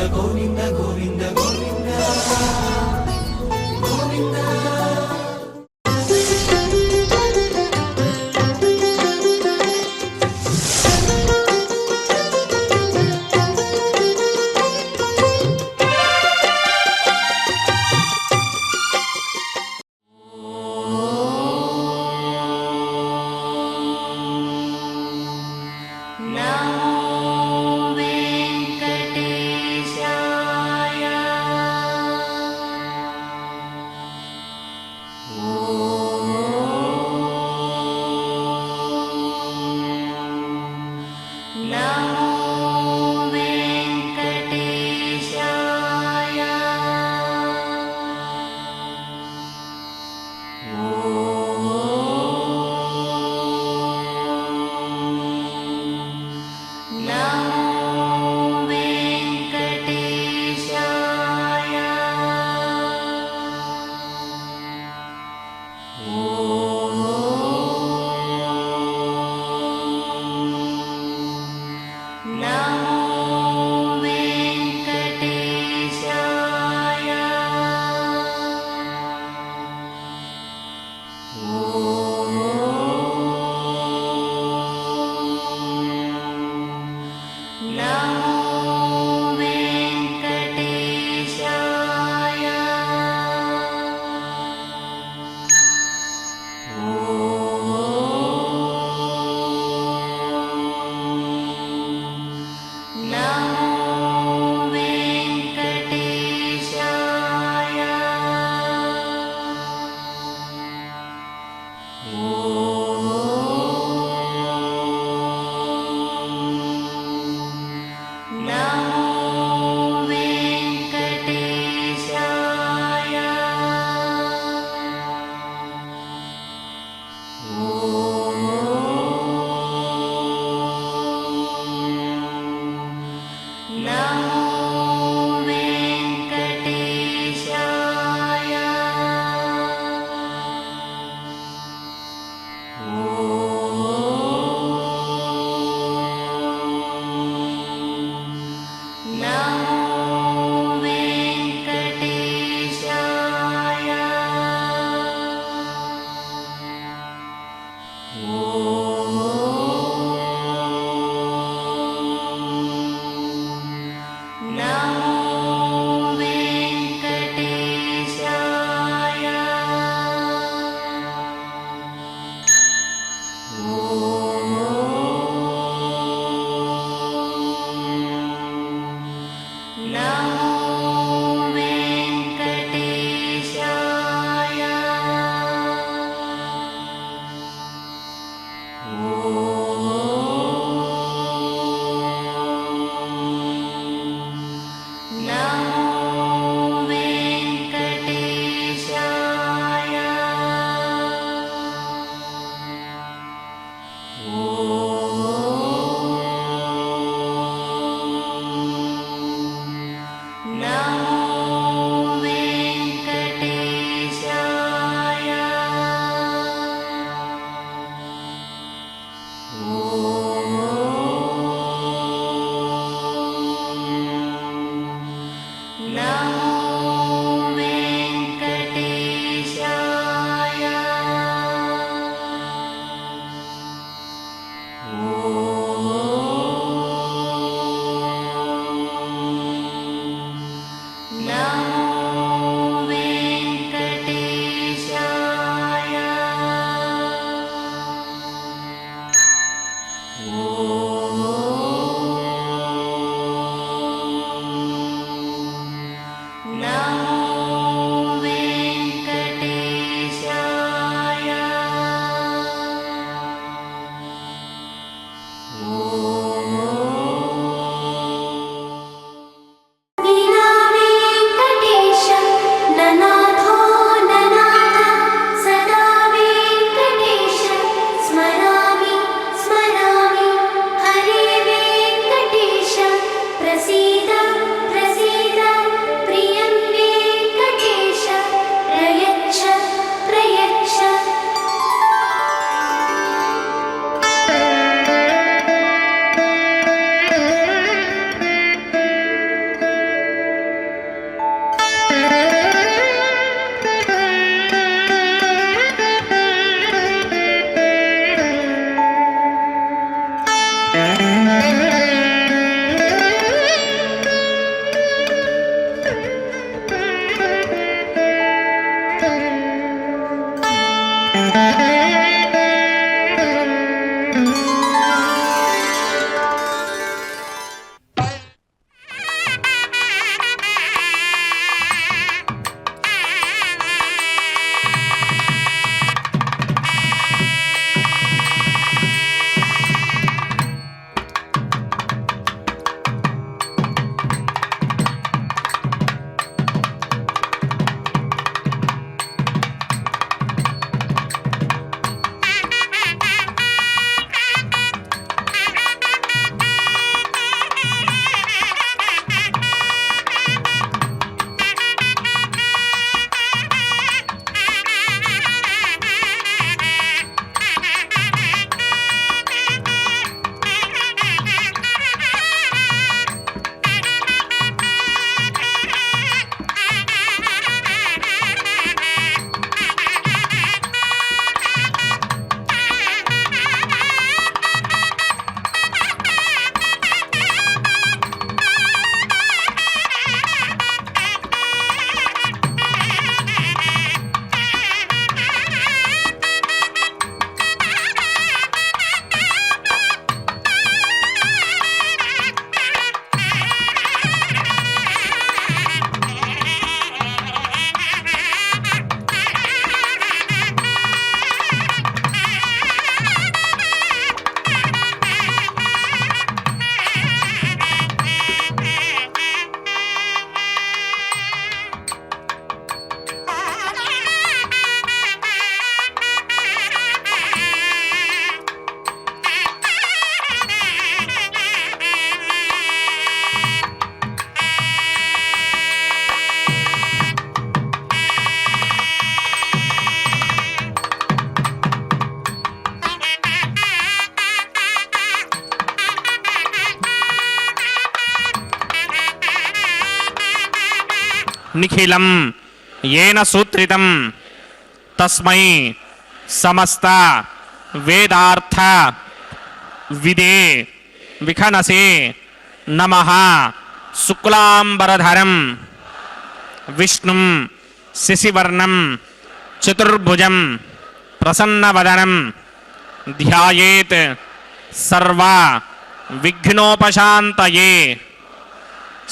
గోవింద గోవింద గోవింద గోవింద. నిఖిలం येन सूत्रितं तस्मै समस्त वेदार्थ विदे विखनसे नमः। शुक्लांबरधरं विष्णुं शशिवर्णं चतुर्भुजं प्रसन्नवदनं ध्यायेत् सर्व विघ्नोपशान्तये।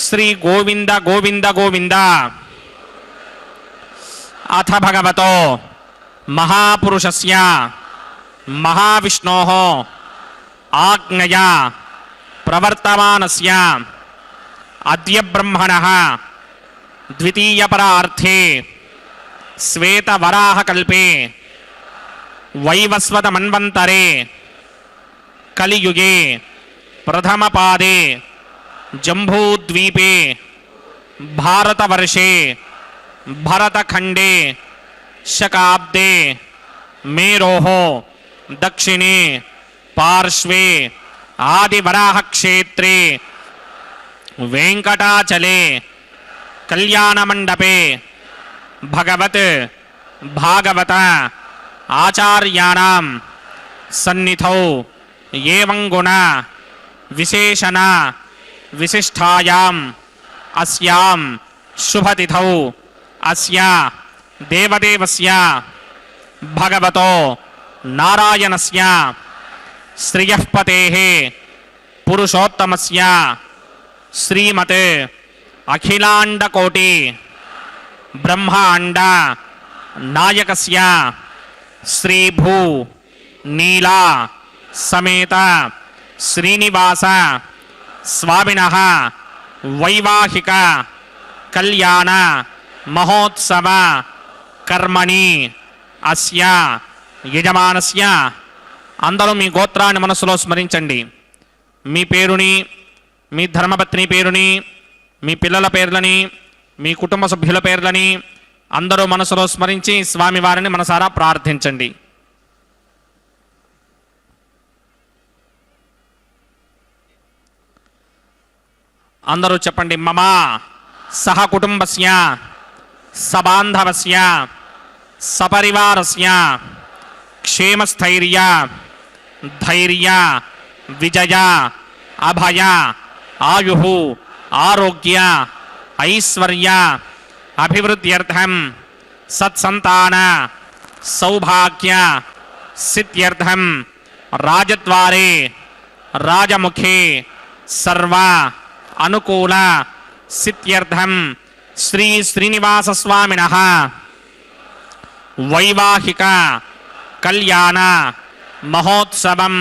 श्री गोविंद गोविंद गोविंद। अथ भगवतो महापुरुषस्य महाविष्णोः आज्ञया प्रवर्तमानस्य अद्य ब्रह्मणः द्वितीयपरार्थे श्वेतवराहकल्पे वैवस्वतमन्वन्तरे कलियुगे प्रथमपादे जम्बूद्वीपे भारतवर्षे भरतखंडे शकाब्दे मेरोः दक्षिणे पार्श्वे आदिवराह क्षेत्रे वेंकटाचले कल्याणमंडपे भगवत भागवत आचार्याणां सन्निधौ एवं गुण विशेषण विशिष्टायाम् अस्यां शुभतिथौ अस्य देवदेवस्य भगवतो नारायणस्य श्रियः पतेः पुरुषोत्तमस्य श्रीमत् अखिलांडकोटि ब्रह्मांड नायकस्य श्रीभू नीला समेत श्रीनिवास स्वामिनः वैवाहिक कल्याण महोत्सव कर्मणि अस्य यजमानस्य అందరూ మీ గోత్రాన్ని మనసులో స్మరించండి. మీ పేరుని, మీ ధర్మపత్ని పేరుని, మీ పిల్లల పేర్లని, మీ కుటుంబ సభ్యుల పేర్లని అందరూ మనసులో స్మరించి స్వామివారిని మనసారా ప్రార్థించండి. అందరూ చెప్పండి. మమ సహ కుటుంబస్య సబాంధవస్య సపరివారస్య క్షేమస్థైర్య ధైర్య విజయ అభయ ఆయు ఆరోగ్య ఐశ్వర్య అభివృద్ధ్యర్థం సత్సంతాన సౌభాగ్య సిద్ధ్యర్థం రాజద్వారే రాజముఖే సర్వ అనుకూల సిద్ధ్యర్థం శ్రీ శ్రీనివాస స్వామినః వైవాహిక కళ్యాణ మహోత్సవం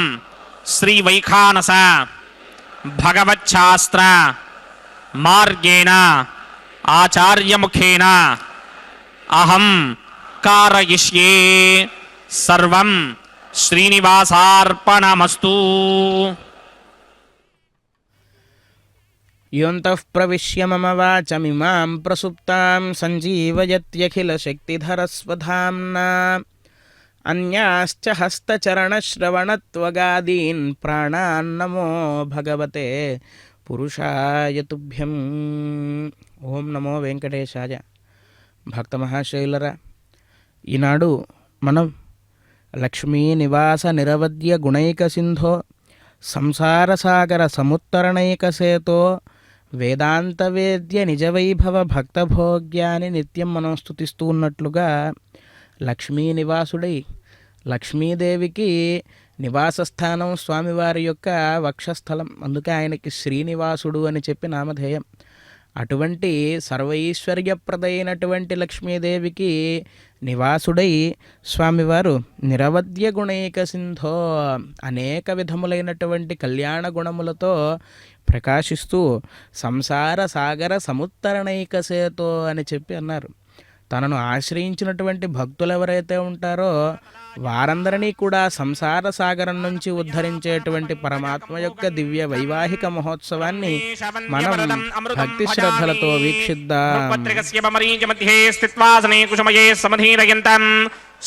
శ్రీ వైఖానస భగవచ్ఛాస్త్ర మార్గేణ ఆచార్యముఖేన అహం కారయిష్యే సర్వం శ్రీనివాసార్పణమస్తు. యోంతః ప్రవిశ్య మమ వాచమిమాం ప్రసుప్తాం సంజీవయత్యఖిలశక్తిధరస్వధామ్నా అన్యాశ్చ హస్తచరణశ్రవణత్వగాదీన్ ప్రాణాన్నమో భగవతే పురుషాయ తుభ్యం. ఓం నమో వెంకటేశాయ. భక్త మహాశైలరా, ఈనాడు మనం లక్ష్మీ నివాస నిరవధ్య గుణైక సింధో సంసారసాగర సముత్తరణైక సేతో వేదాంత వేద్య నిజవైభవ భక్తభోగ్యాన్ని నిత్యం మనం స్తుతిస్తూ ఉన్నట్లుగా లక్ష్మీ నివాసుడై లక్ష్మీదేవికి నివాస స్థానం స్వామివారి యొక్క వక్షస్థలం, అందుకే ఆయనకి శ్రీనివాసుడు అని చెప్పి నామధేయం. అటువంటి సర్వైశ్వర్యప్రదైనటువంటి లక్ష్మీదేవికి నివాసుడై స్వామివారు నిరవధ్య గుణైక సింధో అనేక విధములైనటువంటి కళ్యాణ గుణములతో ప్రకాశిస్తూ సంసార సాగర సముత్తరణైక సేతో అని చెప్పి అన్నారు. తనను ఆశ్రయించినటువంటి భక్తులు ఎవరైతే ఉంటారో వారందరినీ కూడా సంసార సాగరం నుంచి ఉద్ధరించేటువంటి పరమాత్మ యొక్క దివ్య వైవాహిక మహోత్సవాన్ని మనం భక్తి శ్రద్ధలతో వీక్షిద్దాం.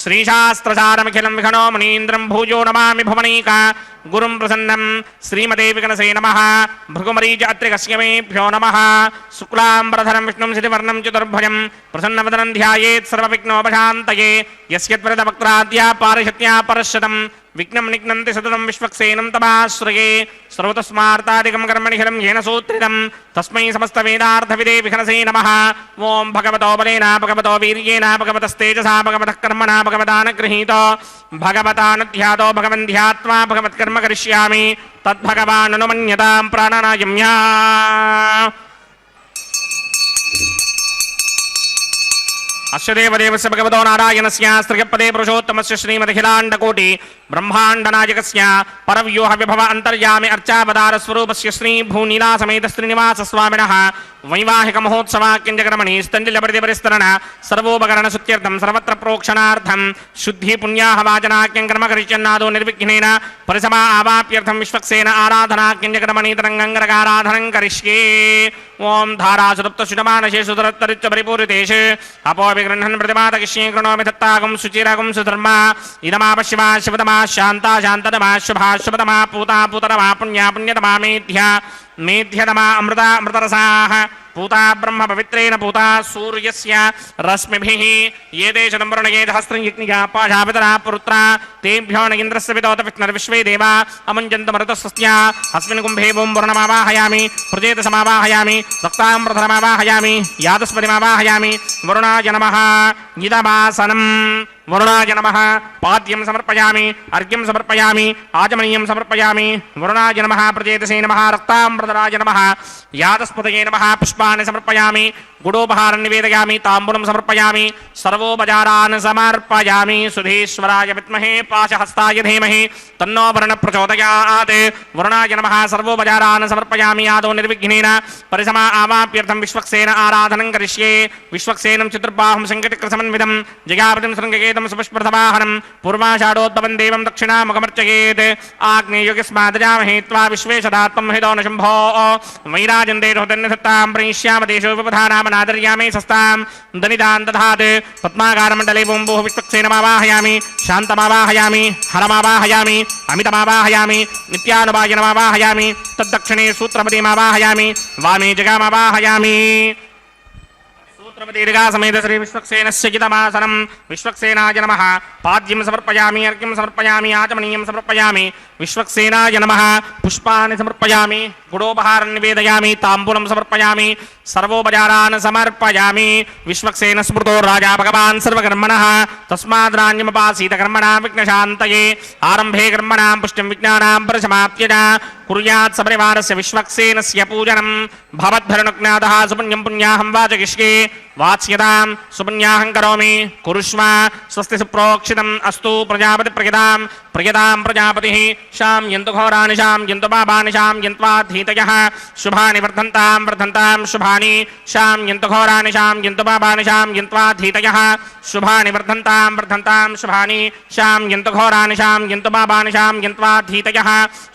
శ్రీశాస్త్రసారమఖిలం విఘ్నో మునీంద్రం భూజో నమామి భువనైక గురుం ప్రసన్నం శ్రీమతే విఘ్నసే నమః. భృగుమరీచ అత్రికస్య మేభ్యో నమః. శుక్లాంబరధరం విష్ణుం శశివర్ణం చతుర్భుజం ప్రసన్నవదనం ధ్యాయేత్ సర్వవిఘ్నోపశాంతయే. యస్యత్ప్రదవక్త్రాద్యా పారిషత్యా పరశతం విఘ్నం నిఘ్నంతి సతతం విశ్వక్సేనం తమాశ్రయే. సర్వతస్మార్తాదికం కర్మణిఖిలం येन సూత్రితం తస్మై సమస్తవేదార్థవిదే విఘ్నసే నమః. ఓం భగవతో బలేన భగవతో వీర్యేణ భగవతస్తేజసా భగవతః కర్మణా భగవతానుగృహీతో భగవతానుధ్యాతో భగవన్ ధ్యాత్వా భగవత్కర్మ కరిష్యామి తద్భగవాననుమన్యతాం ప్రాణానాయమ్యా. అస్య దేవదేవస్య భగవతో నారాయణస్య శ్రీపదే పురుషోత్తమస్య శ్రీమదఖిలాండకోటి బ్రహ్మాండనాయకస్య పరవ్యూహ విభవ అంతర్యామి అర్చావతార స్వరూపస్య శ్రీ భూనీలాసమేత శ్రీనివాస స్వామినః వైవాహిక మహోత్సవాక్యంజకరమణి స్థంజలపరిదిపరిస్తరణ సర్వోపకరణ శుత్యర్థం సర్వత్ర ప్రోక్షణార్థం శుద్ధి పుణ్యాహ వాచనాక్యం కర్మ కరిష్యన్నాదో నిర్విఘ్నేన పరిసమా ఆవాప్యర్థం విశ్వక్సేన ఆరాధనాక్యంజకరమణి తరంగంగరకారాధనం కరిష్యే. ఓం ధారాసుతప్త శుడమానశేషుతరత్తరిత్య పరిపూరితేషు అపో విగృహన్ ప్రతిమాతకిష్యే కృణోమి దత్తాగం శుచిరగం సుధర్మా ఇదమాప శివా శివతమా శాంతా శాంతతమా శుభా శుభతమా పూతా పూతతమా పుణ్యా పుణ్యతమా మేధ్యా మేధ్యతమా అమృత అమృతరసాః పూతా బ్రహ్మ పవిత్రేణ పూతా సూర్యస్య రశ్మిభిః ఏ దేశం వరుణయే సహస్రం యజ్ఞికా పాశాపితరా పురుత్రా తేభ్యో నగేంద్రస్య వితోత విష్ణుర్విశ్వే దేవా అమంజంత మరుతస్య అస్మిన్ కుంభే ఓం వరుణమావాహయామి ప్రజేతసమావాహయామి రక్తాంబరధరమావాహయామి యాదస్పతిమావాహయామి. వరుణాయ నమః. ఇదమాసనం వరుణాయ నమః. పాద్యం సమర్పయామి అర్ఘ్యం సమర్పయామి ఆచమనీయం సమర్పయామి. వరుణాయ నమః. ప్రజేతసే నమః. రక్తాంబరధరాయ నమః. యాదస్పతయే నమః. పుష్పాన్ని సమర్పయామి. గుడోపహారం నివేదయామి. తాంబూలం సమర్పయామి. సర్వోపచారాన్ సమర్పయామి. సుధీశ్వరాయ విద్మహే పాశహస్తాయ ధీమహి తన్నో వరుణ ప్రచోదయాత్. వరుణాయ నమః. సర్వోపచారాన్ సమర్పయామి. ఆదో నిర్విఘ్నేన పరిసమా ఆవాప్యర్థం విశ్వక్సేన ఆరాధనం కరిష్యే. విశ్వక్సేనం చతుర్బాహుం సంకటికృతసమన్వితం జయాపతిం శృంగకేతం సుపుష్పృతవాహనం పూర్వాషాఢోద్భవం దేవం దక్షిణాముఖమర్చయేత్. ఆగ్నేయుగస్మాదజామహే త్వా విశ్వేశదాత్మం హిదో న శంభో వైరాజందే హృదన్యసత్తాం ప్రణయిష్యామ దేశో విపధానామనాదర్యామే సస్తాం దనిదాన్ దధాత్. పద్మాకారమండలే ఓంభూః విశ్వక్సేనమావాహయామి. శాంతమావాహయామి. హరమావాహయామి. అమితమావాహయామి. నిత్యానుభాయనమావాహయామి. తద్దక్షిణే సూత్రపతిమావాహయామి. వామే జగామావాహయామి. पुत्रपदीर्घा समेत श्री विश्वक्सेनस्य चितमासनं विश्वक्सेनाय नमः पाद्यं समर्पयामि अर्घ्यं समर्पयामि आचमनीयं समर्पयामि विश्वक्सेनाय नमः पुष्पाणि समर्पयामि गुडोपहारं निवेदयामि ताम्बूलं समर्पयामि सर्वोपचारान् समर्पयामि विश्वक्सेन स्मृतो राजा भगवान् सर्वकर्मणः तस्माद्राण्यमुपासीत कर्मणां विघ्नशान्तये आरम्भे कर्मणां पुष्टिं विज्ञानां परसमाप्त्यै कुर्यात् सपरिवारस्य विश्वक्सेनस्य पूजनं भवद्भरणुज्ञातः सुपुण्यं पुण्याहं वाचयिष्ये वाच्यतां सुपुण्याहं करोमि कुरुष्व स्वस्ति सुप्रोक्षितम् अस्तु प्रजापतिप्रयतां प्रयतां प्रजापतिः शां यन्तु घोराणि शां यन्तु पापानि शां यन्त्वाधीतयः शुभानि वर्धन्तां शुभानि शां यन्तु घोराणि शां यन्तु पापानि शां यन्त्वाधीतयः शुभानि वर्धन्तां शुभानि शां यन्तु घोराणि शां यन्तु पापानि शां यन्त्वाधीतयः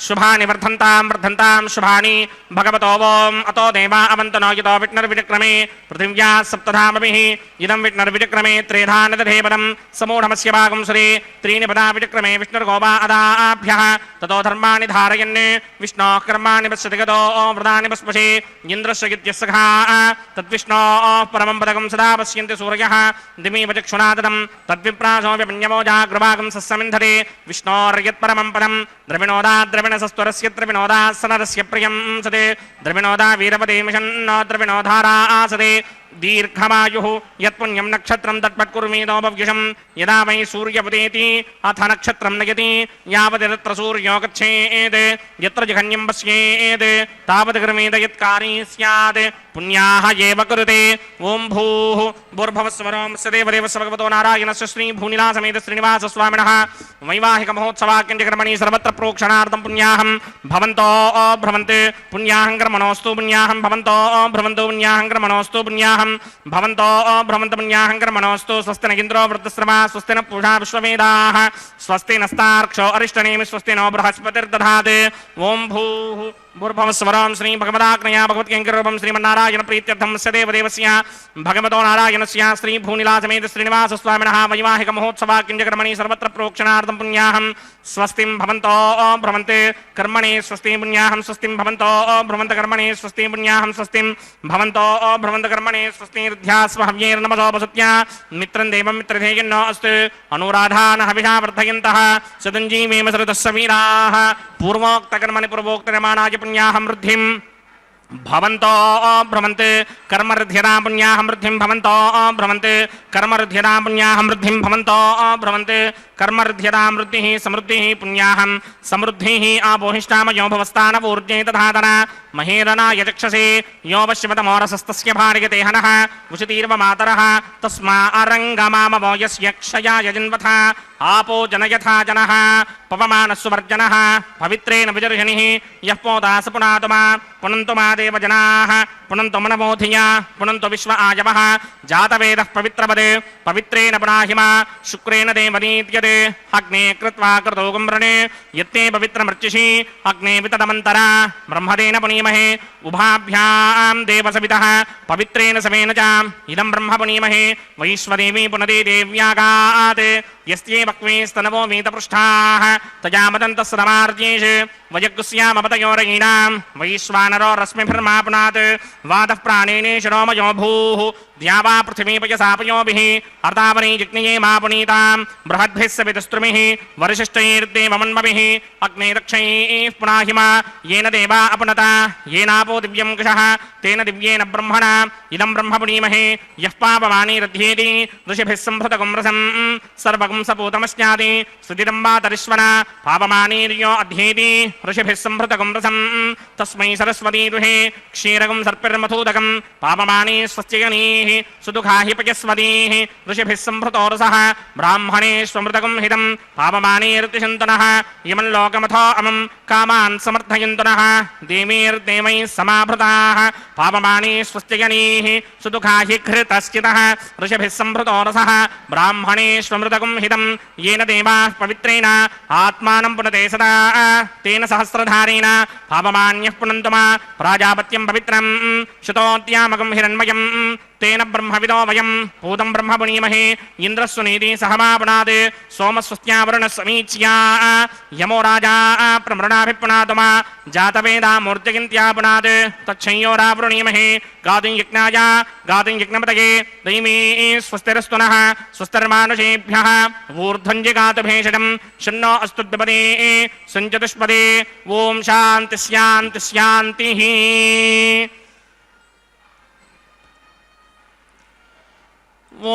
शुभानि वर्धन्तां शुभानि भगवतो वोम अतो देवा अवन्तनो यतो विष्णुर्विचक्रमे पृथिव्या सप्तधामभिः इदं विष्णुर्विचक्रमे त्रेधा नदधेपदं समूढमस्य भागं श्री त्रीणि पदा विचक्रमे विष्णुर्गोपा अदाभ्यः ततो धर्माणि धारयन् विष्णोः कर्माणि पश्यति गतो व्रतानि पस्पशे इन्द्रस्य इत्यस्सखा तद्विष्णोः परमं पदकं सदा पश्यन्ति सूर्यः दिमेव चक्षुणा तदं तद्विप्रासो व्यपन्यमो जाग्रभागं सस्समिन्धते विष्णोर्यत्परमं पदं द्रविणोदा द्रविणसस्त्वरस्य द्रविणोदा सनरस्य प्रियं सते द्रविणोदा वीरपदे मिषन्नो द्रविणोधारा आसते दीर्घमायुः यत्पुण्यं नक्षत्रं तत्पत्कुर्मीदोपव्युषं यदा वै सूर्यपदेति अथ नक्षत्रं नयति यावद्यत्र सूर्यो गच्छेत् यत्र जघन्यं पश्येत् तावत् कर्मेद यत्कारी स्यात् पुण्याः एव कुरुते ओं भूः भूर्भुवस्वरं सदेवदेवस्य भगवतो नारायणस्य श्रीभूनिलासमेत श्रीनिवासस्वामिनः वैवाहिकमहोत्सवाख्यञ्चकर्मणि सर्वत्र प्रोक्षणार्थं पुण्याहं भवन्तो भ्रमन्ते पुण्याहं कर्मणोऽस्तु पुण्याहं भवन्तो भ्रमन्तो पुण्याहं कर्मणोऽस्तु पुण्याहं भवन्तो भ्रमन्त पुण्याहं कर्मणोऽस्तु स्वस्ति न इन्द्रो वृद्धश्रवा स्वस्ति न पूषा विश्ववेदाः स्वस्ति नस्तार्क्ष्यो अरिष्टनेमि स्वस्ति नो बृहस्पतिर्दधात् ओं भूः भूर्भुवस्वरं श्री भगवदाग्नया भगवत्कैङ्करूपं श्रीमन्नारायण प्रीत्यर्थं सदेवदेवस्य भगवतो नारायणस्य श्रीभूनिलासमेत श्रीनिवासस्वामिनः वैवाहिकमहोत्सवाख्यञ्चकर्मणि सर्वत्र प्रोक्षणार्थं पुण्याहं स्वस्तिं भवन्तो भ्रमन्ते कर्मणि स्वस्ति पुण्याहं स्वस्तिं भवन्तो भ्रमन्त कर्मणि स्वस्ति पुण्याहं स्वस्तिं भवन्तो भ्रमन्त कर्मणि स्वस्तिर्ध्यास्वहव्यैर्नमसोपसत्या मित्रं देवं मित्रधेयन्नो अस्तु अनुराधान् हविषा वर्धयन्तः सदञ्जीवेम सरुतस्य वीराः पूर्वोक्तकर्मणि पूर्वोक्तनिर्माणाय पुण्याहं वृद्धिं भवन्तो भ्रमन्ते कर्मऋध्यतां पुण्याहं वृद्धिं भवन्तो भ्रमन्ते कर्मऋध्यतां पुण्याहं वृद्धिं भवन्तो भ्रमन्ते कर्मऋध्यतां वृद्धिः समृद्धिः पुण्याहं समृद्धिः आपोहिष्टामयो भवस्तानपूर्जे तथातना महेरनाय चक्षसे यो वश्यवतमोरसस्तस्य भार्यते हनः उषितीर्वमातरः तस्मा अरङ्गमामवो यस्य क्षयाय जन्वथा आपो जनयथा जनः पवमानस्सुवर्जनः पवित्रेण विजर्षणिः यः पोदास पुनातुमा पुनन्तु मा देवजनाः पुनन्तु मनमोधिया पुनन्तु विश्व आयवः जातवेदः पवित्रपदे पवित्रेण पुनाहिमा शुक्रेण देवनीत्यते अग्ने कृत्वा क्रतोगं वृणे यत्ते पवित्रमर्चिषि अग्ने विततमन्तरा ब्रह्मदेन पुनीमहे उभाभ्यां देवसवितः पवित्रेण समेन च इदं ब्रह्म पुनीमहे वैश्वदेवी पुनदे देव्यागात् यस्ये वक्वे स्तनवो वीतपृष्ठाः तजामदन्तस्समार्जेष वयगुस्यामपतयोरयीनां वैश्वानरो रश्मिभिर्मापुनात् वातः प्राणेने शिरोमयो भूः द्यावा पृथिवीपयसापयोभिः अर्तावरी जिग्नये मापुनीतां बृहद्भिः सवितस्त्रुमिः वरिशिष्टैर्देवमन्मभिः अग्ने दक्षैः पुनाहिमा येन देवा अपनता येनापो दिव्यं कुशः तेन दिव्येन ब्रह्मणा इदं ब्रह्म पुनीमहे यः पापमानीरध्येति ऋषिभिः सम्भृतगुं रसं सर्वगुं सपूतमस्याति सुदिदम्बातरिश्वना पापमानीर्यो अध्येति ऋषिभिः सम्भृतगुं रसं तस्मै सरस्वती दुहे क्षीरगुं सर्पिर्मथूदकं पापमानी स्वस्त्ययनीः सुदुःखा हि पयस्वतीः ऋषिभिः सम्भृतो रसः ब्राह्मणे स्वमृतगुं हितं पापमानीर्तिशन्तनः इमं लोकमथो अमं कामान् समर्थयन्तनः देवीर्देवैः समाभृताः पापमानी स्वस्त्ययनीः सुदुःखा हि घृतश्चितः ऋषिभिः सम्भृतो रसः ब्राह्मणे स्वमृतगुं हितं येन देवाः पवित्रेण आत्मानं पुनते सदा तेन सहस्रधारेण पापमान्यः पुनन्तु मा प्राजापत्यं पवित्रं शतोद्यामकं हिरण्मयं तेन ब्रह्मविदो वयं पूतं ब्रह्म पुनीमहे इन्द्रस्वनीति सहमापणात् सोमस्वस्त्यावरुणः यमो राजा प्रमृणाभिपुनातुमा जातवेदा मूर्तिगिन्त्यापुनात् तच्छंयोरावृणीमहे गातुं यज्ञपतये दैवी स्वस्तिरस्तु नः स्वस्तिर्मानुषेभ्यः ऊर्ध्वं जिगातु भेषजं शन्नो अस्तु द्विपदे सञ्चतुष्पदे ॐ शान्ति शान्ति शान्तिः।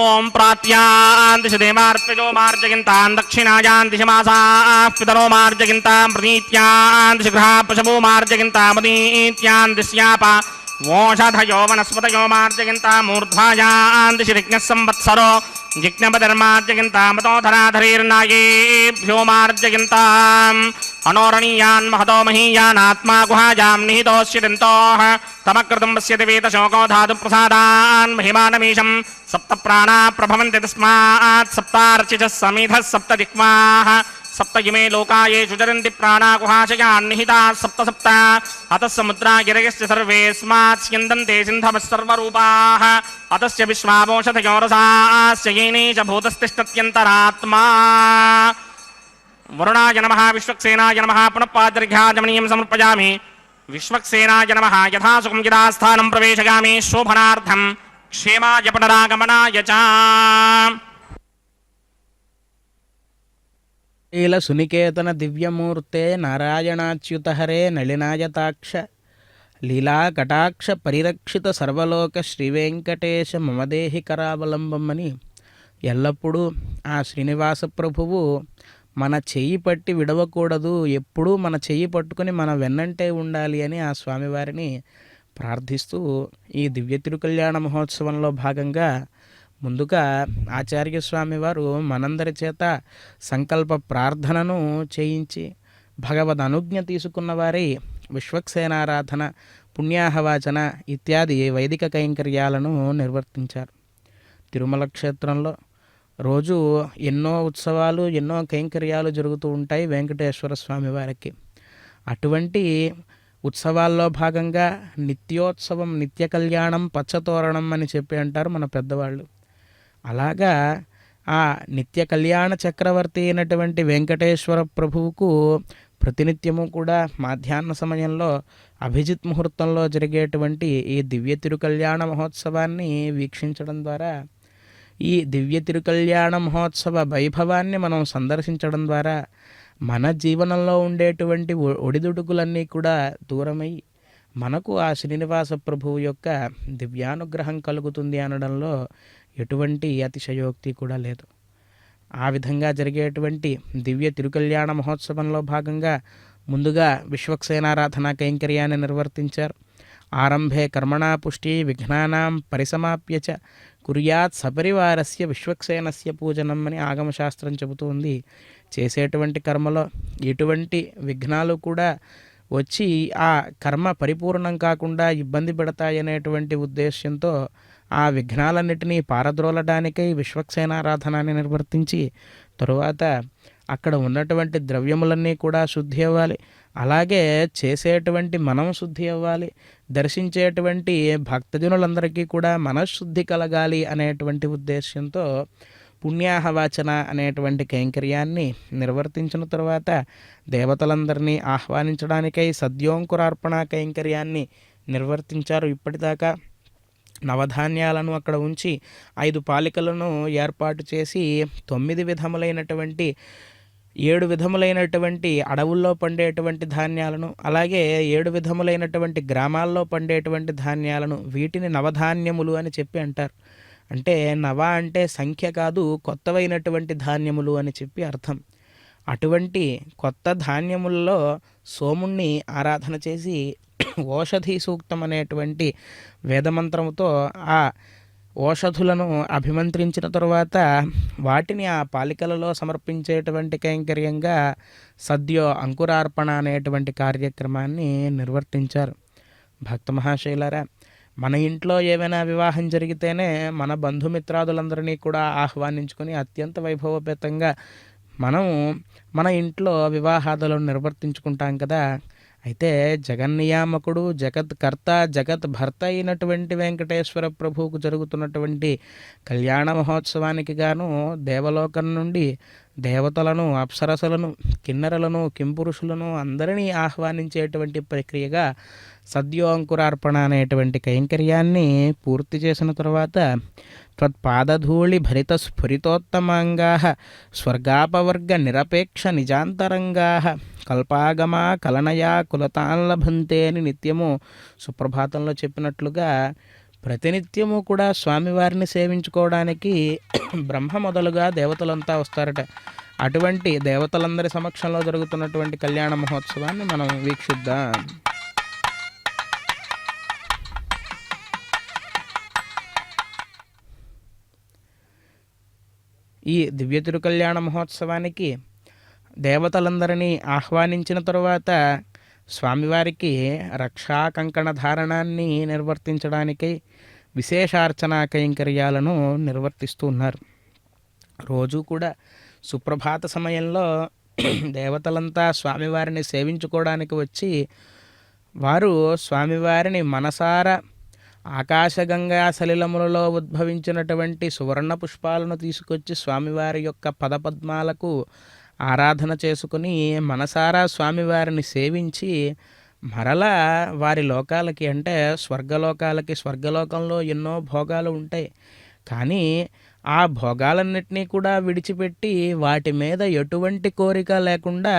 ओम प्रात्यान्दिश देवार्पितो मार्जगिन्तान् दक्षिणायान् दिशमासाः पितरो मार्जगिन्तान् प्रतीत्यान्दिश गृहा पशवो मार्जगिन्तान् मदीत्यान् दिश्यापा ओषधयो वनस्पतयो मार्जगिन्तान् मूर्ध्वायान् दिशि ऋग्नः संवत्सरो जिज्ञपतिर्मार्जगिन्तान् मतो धराधरीर्नायेभ्यो मार्जगिन्तान् अनोरणीयान् महतो महीयानात्मा गुहायां निहितोऽस्यदिन्तोः तमकृतं पश्यति वेदशोको धातु प्रसादान् महिमानमीशं सप्त प्राणा प्रभवन्ति तस्मात् सप्तार्चिचः समिधः सप्त दिक्माः सप्त इमे लोका येषु चरन्ति प्राणा गुहाशयान् निहिताः सप्त सप्त अतः समुद्रा गिरयश्च सर्वेऽस्मात् स्यन्दन्ते सिन्धवः सर्वरूपाः अतस्य विश्वावोषधयो रसास्य येने च भूतस्तिष्ठत्यन्तरात्मा। वरुणाय नमः विश्वक्सेनाय नमः पुनः पादर्घ्याजमनीयं समर्पयामि विश्वक्सेनाय नमः यथा सुखं यथास्थानं प्रवेशयामि शोभनार्थं क्षेमाय पुनरागमनाय च। लील सुनिकेतन दिव्यमूर्ते नारायणाच्युत हरे नलिनायताक्ष लीला कटाक्ष परिरक्षित सर्वलोक శ్రీవేంకటేశ మమదేహి కరావలంబమని ఎల్లప్పుడూ ఆ శ్రీనివాస ప్రభువు మన చెయ్యి పట్టి విడవకూడదు, ఎప్పుడూ మన చెయ్యి పట్టుకుని మన వెన్నంటే ఉండాలి అని ఆ స్వామివారిని ప్రార్థిస్తూ ఈ దివ్య తిరుకల్యాణ మహోత్సవంలో భాగంగా ముందుగా ఆచార్య స్వామి వారు మనందరి చేత సంకల్ప ప్రార్థనను చేయించి భగవద్ అనుజ్ఞ తీసుకున్న వారి విశ్వక్సేనారాధన పుణ్యాహవాచన ఇత్యాది వైదిక కైంకర్యాలను నిర్వర్తించారు. తిరుమల క్షేత్రంలో రోజు ఎన్నో ఉత్సవాలు ఎన్నో కైంకర్యాలు జరుగుతూ ఉంటాయి వెంకటేశ్వర స్వామి వారికి. అటువంటి ఉత్సవాల్లో భాగంగా నిత్యోత్సవం నిత్య కళ్యాణం పచ్చతోరణం అని చెప్పి అంటారు మన పెద్దవాళ్ళు. అలాగా ఆ నిత్య కళ్యాణ చక్రవర్తి అయినటువంటి వెంకటేశ్వర ప్రభువుకు ప్రతినిత్యము కూడా మధ్యాహ్న సమయంలో అభిజిత్ ముహూర్తంలో జరిగేటువంటి ఈ దివ్య తిరుకల్యాణ మహోత్సవాన్ని వీక్షించడం ద్వారా ఈ దివ్య తిరుకల్యాణ మహోత్సవ వైభవాన్ని మనం సందర్శించడం ద్వారా మన జీవనంలో ఉండేటువంటి ఒడిదుడుకులన్నీ కూడా దూరమై మనకు ఆ శ్రీనివాస ప్రభువు యొక్క దివ్యానుగ్రహం కలుగుతుంది అనడంలో ఎటువంటి అతిశయోక్తి కూడా లేదు. ఆ విధంగా జరిగేటువంటి దివ్య తిరుకల్యాణ మహోత్సవంలో భాగంగా ముందుగా విశ్వక్సేనారాధన కైంకర్యాన్ని నిర్వర్తించారు. ఆరంభే కర్మణా పుష్టి విఘ్నానాం పరిసమాప్య చ కుర్యాత్ సపరివారస్య విశ్వక్సేనస్య పూజనం అని ఆగమశాస్త్రం చెబుతుంది. చేసేటువంటి కర్మలో ఎటువంటి విఘ్నాలు కూడా వచ్చి ఆ కర్మ పరిపూర్ణం కాకుండా ఇబ్బంది పెడతాయనేటువంటి ఉద్దేశ్యంతో ఆ విఘ్నాలన్నిటినీ పారద్రోలడానికై విశ్వక్సేనారాధనాన్ని నిర్వర్తించి తరువాత అక్కడ ఉన్నటువంటి ద్రవ్యములన్నీ కూడా శుద్ధి అవ్వాలి, అలాగే చేసేటువంటి మనం శుద్ధి అవ్వాలి, దర్శించేటువంటి భక్తజనులందరికీ కూడా మనశ్శుద్ధి కలగాలి అనేటువంటి ఉద్దేశ్యంతో పుణ్యాహవాచన అనేటువంటి కైంకర్యాన్ని నిర్వర్తించిన తరువాత దేవతలందరినీ ఆహ్వానించడానికై సద్యోంకురార్పణ కైంకర్యాన్ని నిర్వర్తించారు. ఇప్పటిదాకా నవధాన్యాలను అక్కడ ఉంచి 5 పాలికలను ఏర్పాటు చేసి 9 విధములైనటువంటి 7 విధములైనటువంటి అడవుల్లో పండేటువంటి ధాన్యాలను, అలాగే 7 విధములైనటువంటి గ్రామాల్లో పండేటువంటి ధాన్యాలను, వీటిని నవధాన్యములు అని చెప్పి అంటారు. అంటే నవ అంటే సంఖ్య కాదు, కొత్తవైనటువంటి ధాన్యములు అని చెప్పి అర్థం. అటువంటి కొత్త ధాన్యములలో సోముణ్ణి ఆరాధన చేసి ఓషధి సూక్తం అనేటువంటి వేదమంత్రముతో ఆ ఓషధులను అభిమంత్రించిన తరువాత వాటిని ఆ పాలికలలో సమర్పించేటువంటి కైంకర్యంగా సద్యో అంకురార్పణ అనేటువంటి కార్యక్రమాన్ని నిర్వర్తించారు. భక్త మహాశైలారా, మన ఇంట్లో ఏమైనా వివాహం జరిగితేనే మన బంధుమిత్రాదులందరినీ కూడా ఆహ్వానించుకొని అత్యంత వైభవపేతంగా మనము మన ఇంట్లో వివాహాదులను నిర్వర్తించుకుంటాం కదా. అయితే జగన్నియామకుడు, జగత్కర్త, జగత్ భర్త అయినటువంటి వెంకటేశ్వర ప్రభువుకు జరుగుతున్నటువంటి కళ్యాణ మహోత్సవానికి గాను దేవలోకం నుండి దేవతలను, అప్సరసలను, కిన్నెరలను, కింపురుషులను అందరినీ ఆహ్వానించేటువంటి ప్రక్రియగా సద్యోంకురార్పణ అనేటువంటి కైంకర్యాన్ని పూర్తి చేసిన తర్వాత త్వత్పాదధూళి భరిత స్ఫురితోత్తమాంగా స్వర్గాపవర్గ నిరపేక్ష నిజాంతరంగా కల్పాగమా కలనయా కులతాన్ లభంతే అని నిత్యము సుప్రభాతంలో చెప్పినట్లుగా ప్రతినిత్యము కూడా స్వామివారిని సేవించుకోవడానికి బ్రహ్మ మొదలుగా దేవతలంతా వస్తారట. అటువంటి దేవతలందరి సమక్షంలో జరుగుతున్నటువంటి కళ్యాణ మహోత్సవాన్ని మనం వీక్షిద్దాం. ఈ దివ్య తిరుకళ్యాణ మహోత్సవానికి దేవతలందరినీ ఆహ్వానించిన తరువాత స్వామివారికి రక్షా కంకణ ధారణాన్ని నిర్వర్తించడానికై విశేషార్చనా కైంకర్యాలను నిర్వర్తిస్తూ ఉన్నారు. రోజు కూడా సుప్రభాత సమయంలో దేవతలంతా స్వామివారిని సేవించుకోవడానికి వచ్చి వారు స్వామివారిని మనసారా ఆకాశగంగా సలిలములలో ఉద్భవించినటువంటి సువర్ణ పుష్పాలను తీసుకొచ్చి స్వామివారి యొక్క పదపద్మాలకు ఆరాధన చేసుకుని మనసారా స్వామివారిని సేవించి మరలా వారి లోకాలకి అంటే స్వర్గలోకంలో ఎన్నో భోగాలు ఉంటాయి. కానీ ఆ భోగాలన్నిటినీ కూడా విడిచిపెట్టి వాటి మీద ఎటువంటి కోరిక లేకుండా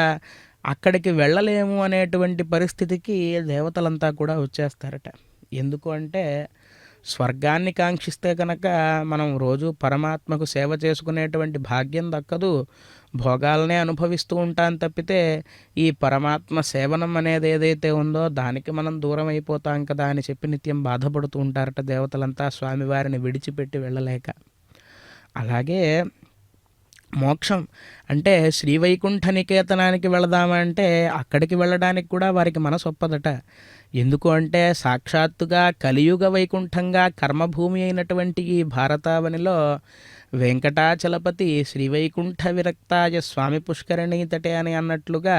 అక్కడికి వెళ్ళలేము అనేటువంటి పరిస్థితికి దేవతలంతా కూడా వచ్చేస్తారట. ఎందుకు అంటే స్వర్గాన్ని కాంక్షిస్తే కనుక మనం రోజు పరమాత్మకు సేవ చేసుకునేటువంటి భాగ్యం దక్కదు, భోగాలనే అనుభవిస్తూ ఉంటాం తప్పితే ఈ పరమాత్మ సేవనం అనేది ఏదైతే ఉందో దానికి మనం దూరం అయిపోతాం కదా అని చెప్పి నిత్యం బాధపడుతూ ఉంటారట దేవతలంతా స్వామివారిని విడిచిపెట్టి వెళ్ళలేక. అలాగే మోక్షం అంటే శ్రీవైకుంఠ నికేతనానికి వెళదామంటే అక్కడికి వెళ్ళడానికి కూడా వారికి మనసు ఒప్పదట. ఎందుకు అంటే సాక్షాత్తుగా కలియుగ వైకుంఠంగా కర్మభూమి అయినటువంటి ఈ భారతావనిలో వెంకటాచలపతి శ్రీవైకుంఠ విరక్తాయ స్వామి పుష్కరిణీ తటే అని అన్నట్లుగా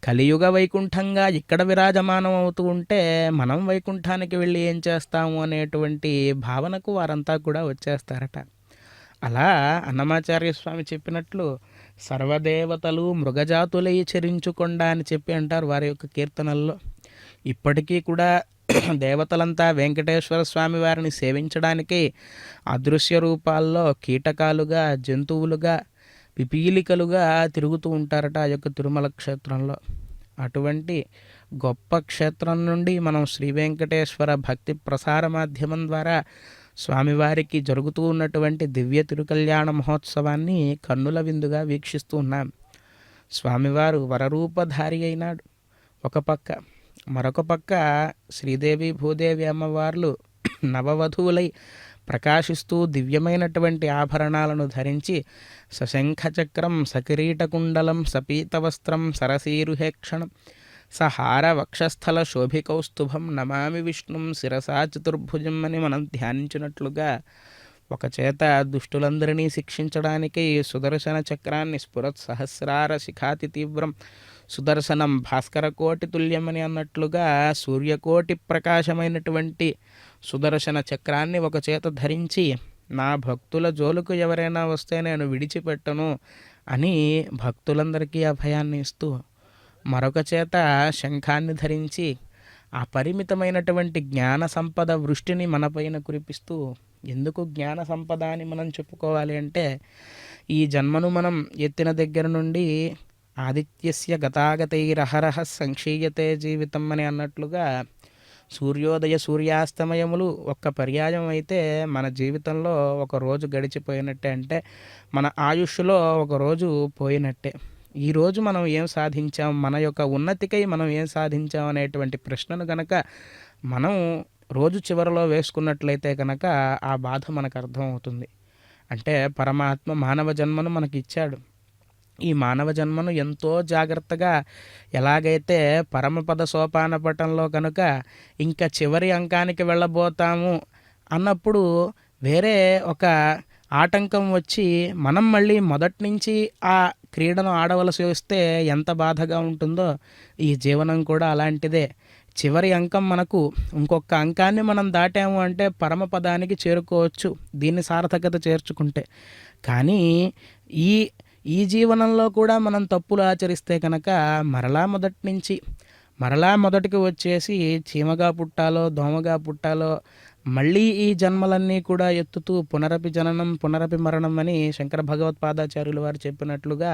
కలియుగ వైకుంఠంగా ఇక్కడ విరాజమానం అవుతూ ఉంటే మనం వైకుంఠానికి వెళ్ళి ఏం చేస్తాము అనేటువంటి భావనకు వారంతా కూడా వచ్చేస్తారట. అలా అన్నమాచార్య స్వామి చెప్పినట్లు సర్వదేవతలు మృగజాతులై చరించుకొండ అని చెప్పి అంటారు వారి యొక్క కీర్తనల్లో. ఇప్పటికీ కూడా దేవతలంతా వెంకటేశ్వర స్వామి వారిని సేవించడానికి అదృశ్య రూపాల్లో కీటకాలుగా, జంతువులుగా, పిపీలికలుగా తిరుగుతూ ఉంటారట ఆ యొక్క తిరుమల క్షేత్రంలో. అటువంటి గొప్ప క్షేత్రం నుండి మనం శ్రీ వెంకటేశ్వర భక్తి ప్రసార మాధ్యమం ద్వారా స్వామివారికి జరుగుతూ ఉన్నటువంటి దివ్య తిరుకళ్యాణ మహోత్సవాన్ని కన్నుల విందుగా వీక్షిస్తూ ఉన్నాం. స్వామివారు వరరూపధారి అయినాడు ఒక పక్క, మరొక పక్క శ్రీదేవి భూదేవి అమ్మవార్లు నవవధువులై ప్రకాశిస్తూ దివ్యమైనటువంటి ఆభరణాలను ధరించి సశంఖచక్రం, సకిరీటకుండలం, సపీతవస్త్రం, సరసీరుహేక్షణం, సహార వక్షస్థల శోభికౌస్తుభం నమామి విష్ణుం శిరసా చతుర్భుజం అని మనం ధ్యానించినట్లుగా ఒక చేత దుష్టులందరినీ శిక్షించడానికి సుదర్శన చక్రాన్ని స్ఫురత్ సహస్రార శిఖాతి తీవ్రం సుదర్శనం భాస్కరకోటి తుల్యమని అన్నట్లుగా సూర్యకోటి ప్రకాశమైనటువంటి సుదర్శన చక్రాన్ని ఒక చేత ధరించి నా భక్తుల జోలుకు ఎవరైనా వస్తే నేను విడిచిపెట్టను అని భక్తులందరికీ అభయాన్ని ఇస్తూ, మరొక చేత శంఖాన్ని ధరించి అపరిమితమైనటువంటి జ్ఞాన సంపద వృష్టిని మనపైన కురిపిస్తూ, ఎందుకు జ్ఞాన సంపద అని మనం చెప్పుకోవాలి అంటే ఈ జన్మను మనం ఎత్తిన దగ్గర నుండి ఆదిత్యస్య గతాగతైరహరహ సంక్షీయతే జీవితం అని అన్నట్లుగా సూర్యోదయ సూర్యాస్తమయములు ఒక్క పర్యాయం అయితే మన జీవితంలో ఒక రోజు గడిచిపోయినట్టే, అంటే మన ఆయుష్లో ఒక రోజు పోయినట్టే. ఈరోజు మనం ఏం సాధించాం, మన యొక్క ఉన్నతికై మనం ఏం సాధించాం అనేటువంటి ప్రశ్నను గనక మనం రోజు చివరిలో వేసుకున్నట్లయితే కనుక ఆ బాధ మనకు అర్థమవుతుంది. అంటే పరమాత్మ మానవ జన్మను మనకి ఇచ్చాడు. ఈ మానవ జన్మను ఎంతో జాగ్రత్తగా ఎలాగైతే పరమపద సోపాన పటంలో కనుక ఇంకా చివరి అంకానికి వెళ్ళబోతాము అన్నప్పుడు వేరే ఒక ఆటంకం వచ్చి మనం మళ్ళీ మొదటి నుంచి ఆ క్రీడను ఆడవలసి వస్తే ఎంత బాధగా ఉంటుందో ఈ జీవనం కూడా అలాంటిదే. చివరి అంకం మనకు ఇంకొక అంకాన్ని మనం దాటాము అంటే పరమపదానికి చేరుకోవచ్చు దీన్ని సార్థకత చేర్చుకుంటే. కానీ ఈ ఈ జీవనంలో కూడా మనం తప్పులు ఆచరిస్తే కనుక మరలా మొదటికి వచ్చేసి చీమగా పుట్టాలో దోమగా పుట్టాలో, మళ్ళీ ఈ జన్మలన్నీ కూడా ఎత్తుతూ పునరపి జననం పునరపి మరణం అని శంకర భగవత్పాదాచార్యులు వారు చెప్పినట్లుగా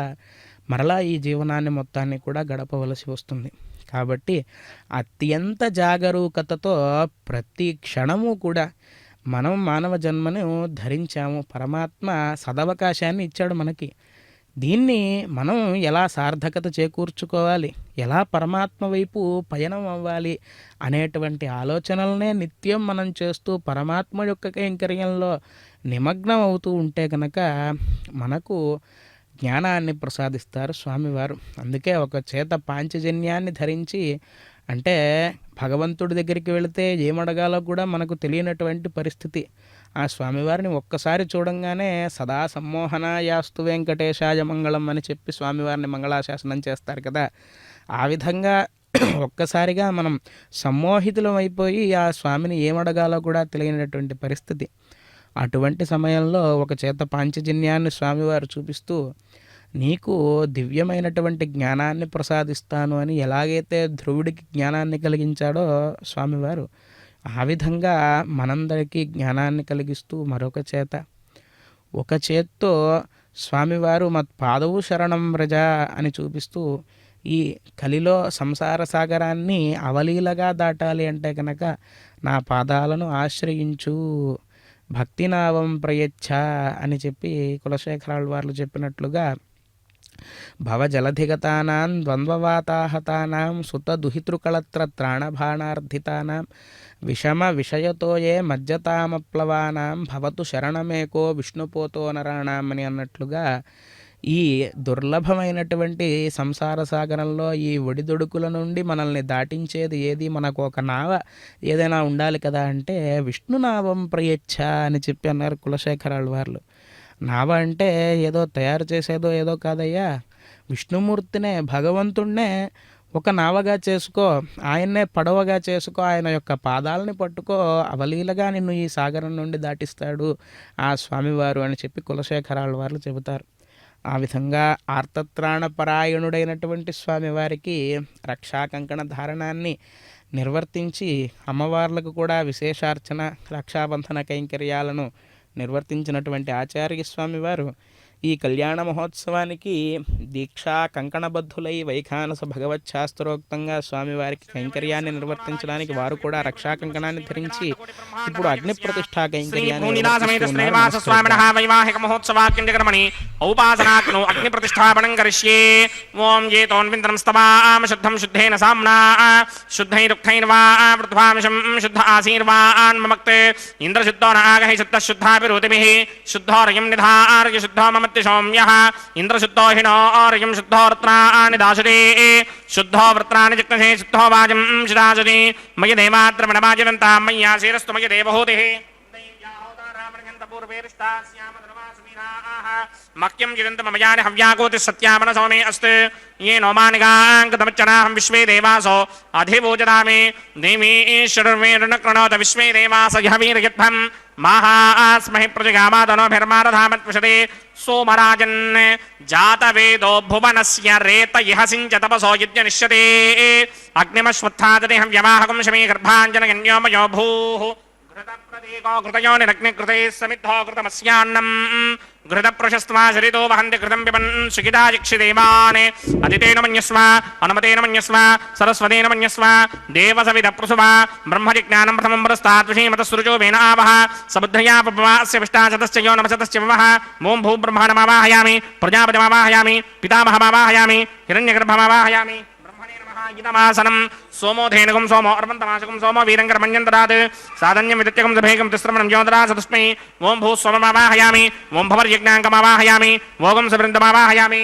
మరలా ఈ జీవనాన్ని మొత్తాన్ని కూడా గడపవలసి వస్తుంది. కాబట్టి అత్యంత జాగరూకతతో ప్రతి క్షణము కూడా మనం మానవ జన్మను ధరించాము. పరమాత్మ సదవకాశాన్ని ఇచ్చాడు మనకి. దీన్ని మనం ఎలా సార్థకత చేకూర్చుకోవాలి, ఎలా పరమాత్మ వైపు పయనం అవ్వాలి అనేటువంటి ఆలోచనలనే నిత్యం మనం చేస్తూ పరమాత్మ యొక్క కైంకర్యంలో నిమగ్నం అవుతూ ఉంటే కనుక మనకు జ్ఞానాన్ని ప్రసాదిస్తారు స్వామివారు. అందుకే ఒక చేత పాంచజన్యాన్ని ధరించి, అంటే భగవంతుడి దగ్గరికి వెళితే ఏమడగాలో కూడా మనకు తెలియనటువంటి పరిస్థితి. ఆ స్వామివారిని ఒక్కసారి చూడంగానే సదా సమ్మోహనాయాస్తు వెంకటేశాయ మంగళం అని చెప్పి స్వామివారిని మంగళాశాసనం చేస్తారు కదా. ఆ విధంగా ఒక్కసారిగా మనం సమ్మోహితులం అయిపోయి ఆ స్వామిని ఏమడగాలో కూడా తెలియనటువంటి పరిస్థితి. అటువంటి సమయంలో ఒక చేత పాంచజన్యాన్ని స్వామివారు చూపిస్తూ నీకు దివ్యమైనటువంటి జ్ఞానాన్ని ప్రసాదిస్తాను అని ఎలాగైతే ధ్రువుడికి జ్ఞానాన్ని కలిగించాడో స్వామివారు, ఆ విధంగా మనందరికీ జ్ఞానాన్ని కలిగిస్తూ ఒక చేత్తో స్వామివారు మత్పాదవు శరణం వ్రజ అని చూపిస్తూ ఈ కలిలో సంసార సాగరాన్ని అవలీలగా దాటాలి అంటే కనుక నా పాదాలను ఆశ్రయించు, భక్తినావం ప్రయచ్ఛ అని చెప్పి కులశేఖరాలు వారు చెప్పినట్లుగా భవజలధిగతానాం ద్వంద్వవాతాహతానాం సుతదుహితృకళత్ర త్రాణబాణార్ధితానాం విషమ విషయతోయే మజ్జతామప్లవానాం భవతు శరణమేకో విష్ణుపోతో నరాణాం అని అన్నట్లుగా ఈ దుర్లభమైనటువంటి సంసార సాగరంలో ఈ ఒడిదొడుకుల నుండి మనల్ని దాటించేది ఏది, మనకు ఒక నావ ఏదైనా ఉండాలి కదా అంటే విష్ణునావం ప్రయచ్ఛ అని చెప్పి అన్నారు కులశేఖరాలు వారు. నావ అంటే ఏదో తయారు చేసేదో ఏదో కాదయ్యా, విష్ణుమూర్తినే భగవంతుణ్ణే ఒక నావగా చేసుకో, ఆయన్నే పడవగా చేసుకో, ఆయన యొక్క పాదాలని పట్టుకో, అవలీలగా నిన్ను ఈ సాగరం నుండి దాటిస్తాడు ఆ స్వామివారు అని చెప్పి కులశేఖరాలు వారు చెబుతారు. ఆ విధంగా ఆర్తత్రాణపరాయణుడైనటువంటి స్వామివారికి రక్షా కంకణ ధారణాన్ని నిర్వర్తించి అమ్మవార్లకు కూడా విశేషార్చన రక్షాబంధన కైంకర్యాలను నిర్వర్తించినటువంటి ఆచార్య స్వామివారు ఈ కళ్యాణ మహోత్సవానికి దీక్షా కంకణబద్ధులై వైఖానస భగవచ్ఛాస్త్రోక్తంగా స్వామివారికి కైంకర్యాన్ని నిర్వర్తించడానికి వారు కూడా రక్షా కంకణాన్ని ధరించి ఇప్పుడు అగ్ని ప్రతిష్ఠా వైవాహిక మహోత్సవాక్రమణి ఔపాసనాగ్నో అగ్ని ప్రతిష్టాపనం కరిష్యే. ఓం ఏతోన్వింద్రం స్తవామ శుద్ధం శుద్ధేన సామ్నా శుద్ధైరుక్తైర్వా పృథ్వాంశం శుద్ధ ఆశీర్వాన్మక్తే ఇంద్రశుద్ధో నాగహి శుద్ధ శుద్ధాభిరోతిభిః శుద్ధోరయం నిధార్య శుద్ధో మమ సౌమ్యః ఇంద్రశుద్ధో హినో ఆర్యం శుద్ధో వృత్రాణి దాశతే శుద్ధో వృత్రాణి జిగ్నసే శుద్ధో వాజం శిదాశతి మయ దేవాత్రమణమాజనంతా మయ్యా శిరస్తు మయ దేవహూతిః మక్యం జిదంతమయాని హవ్యాకోతి సత్యామన సౌమే అస్తు ये नोमानिकाङ्कतमच्चनाहं विश्वे देवासो अधिभूजदामे देवीश्वरवेणुनक्रणोत विश्वे देवास यहवीर्यध्वं माहास्महि प्रजगामादनोभिर्मारधामत्पृषते सोमराजन् जातवेदो भुवनस्य रेत इह सिञ्च तपसो यज्ञनिष्यते अग्निमश्वत्थादति हव्यवाहकं शमी गर्भाञ्जनगण्योमयो भूः घृतप्रतीको घृतयोनिरग्निकृते समिद्धो घृतमस्यान्नम् घृतप्रशस्त्वा शरितो वहन्ति घृतं पिबन् सुखिताजिक्षिदेवान् अदितेन मन्यस्व अनुमतेन मन्यस्व सरस्वतेन मन्यस्व देवसविदप्रसुवा ब्रह्मजिज्ञानं प्रथमं पुरस्ताद्विषीमतस्सुरुजो वेन आवह सबुद्धया पपवास्य विष्टाशतश्च यो नमशतश्च ववः ॐ भूब्रह्माणमावाहयामि प्रजापतिमावाहयामि पितामहमावाहयामि हिरण्यगर्भमावाहयामि गीतमासनं सोमो धेनुकं सोमो अर्वन्तमाशकं सोमो वीरङ्करमण्यन्तरात् साधन्यं विदत्यकं सभेकं तिस्रमणं ज्योतरा सतस्मै ॐ भूः सोममावाहयामि ॐ भवर्यज्ञाङ्कमावाहयामि भोगं सवृन्दमावाहयामि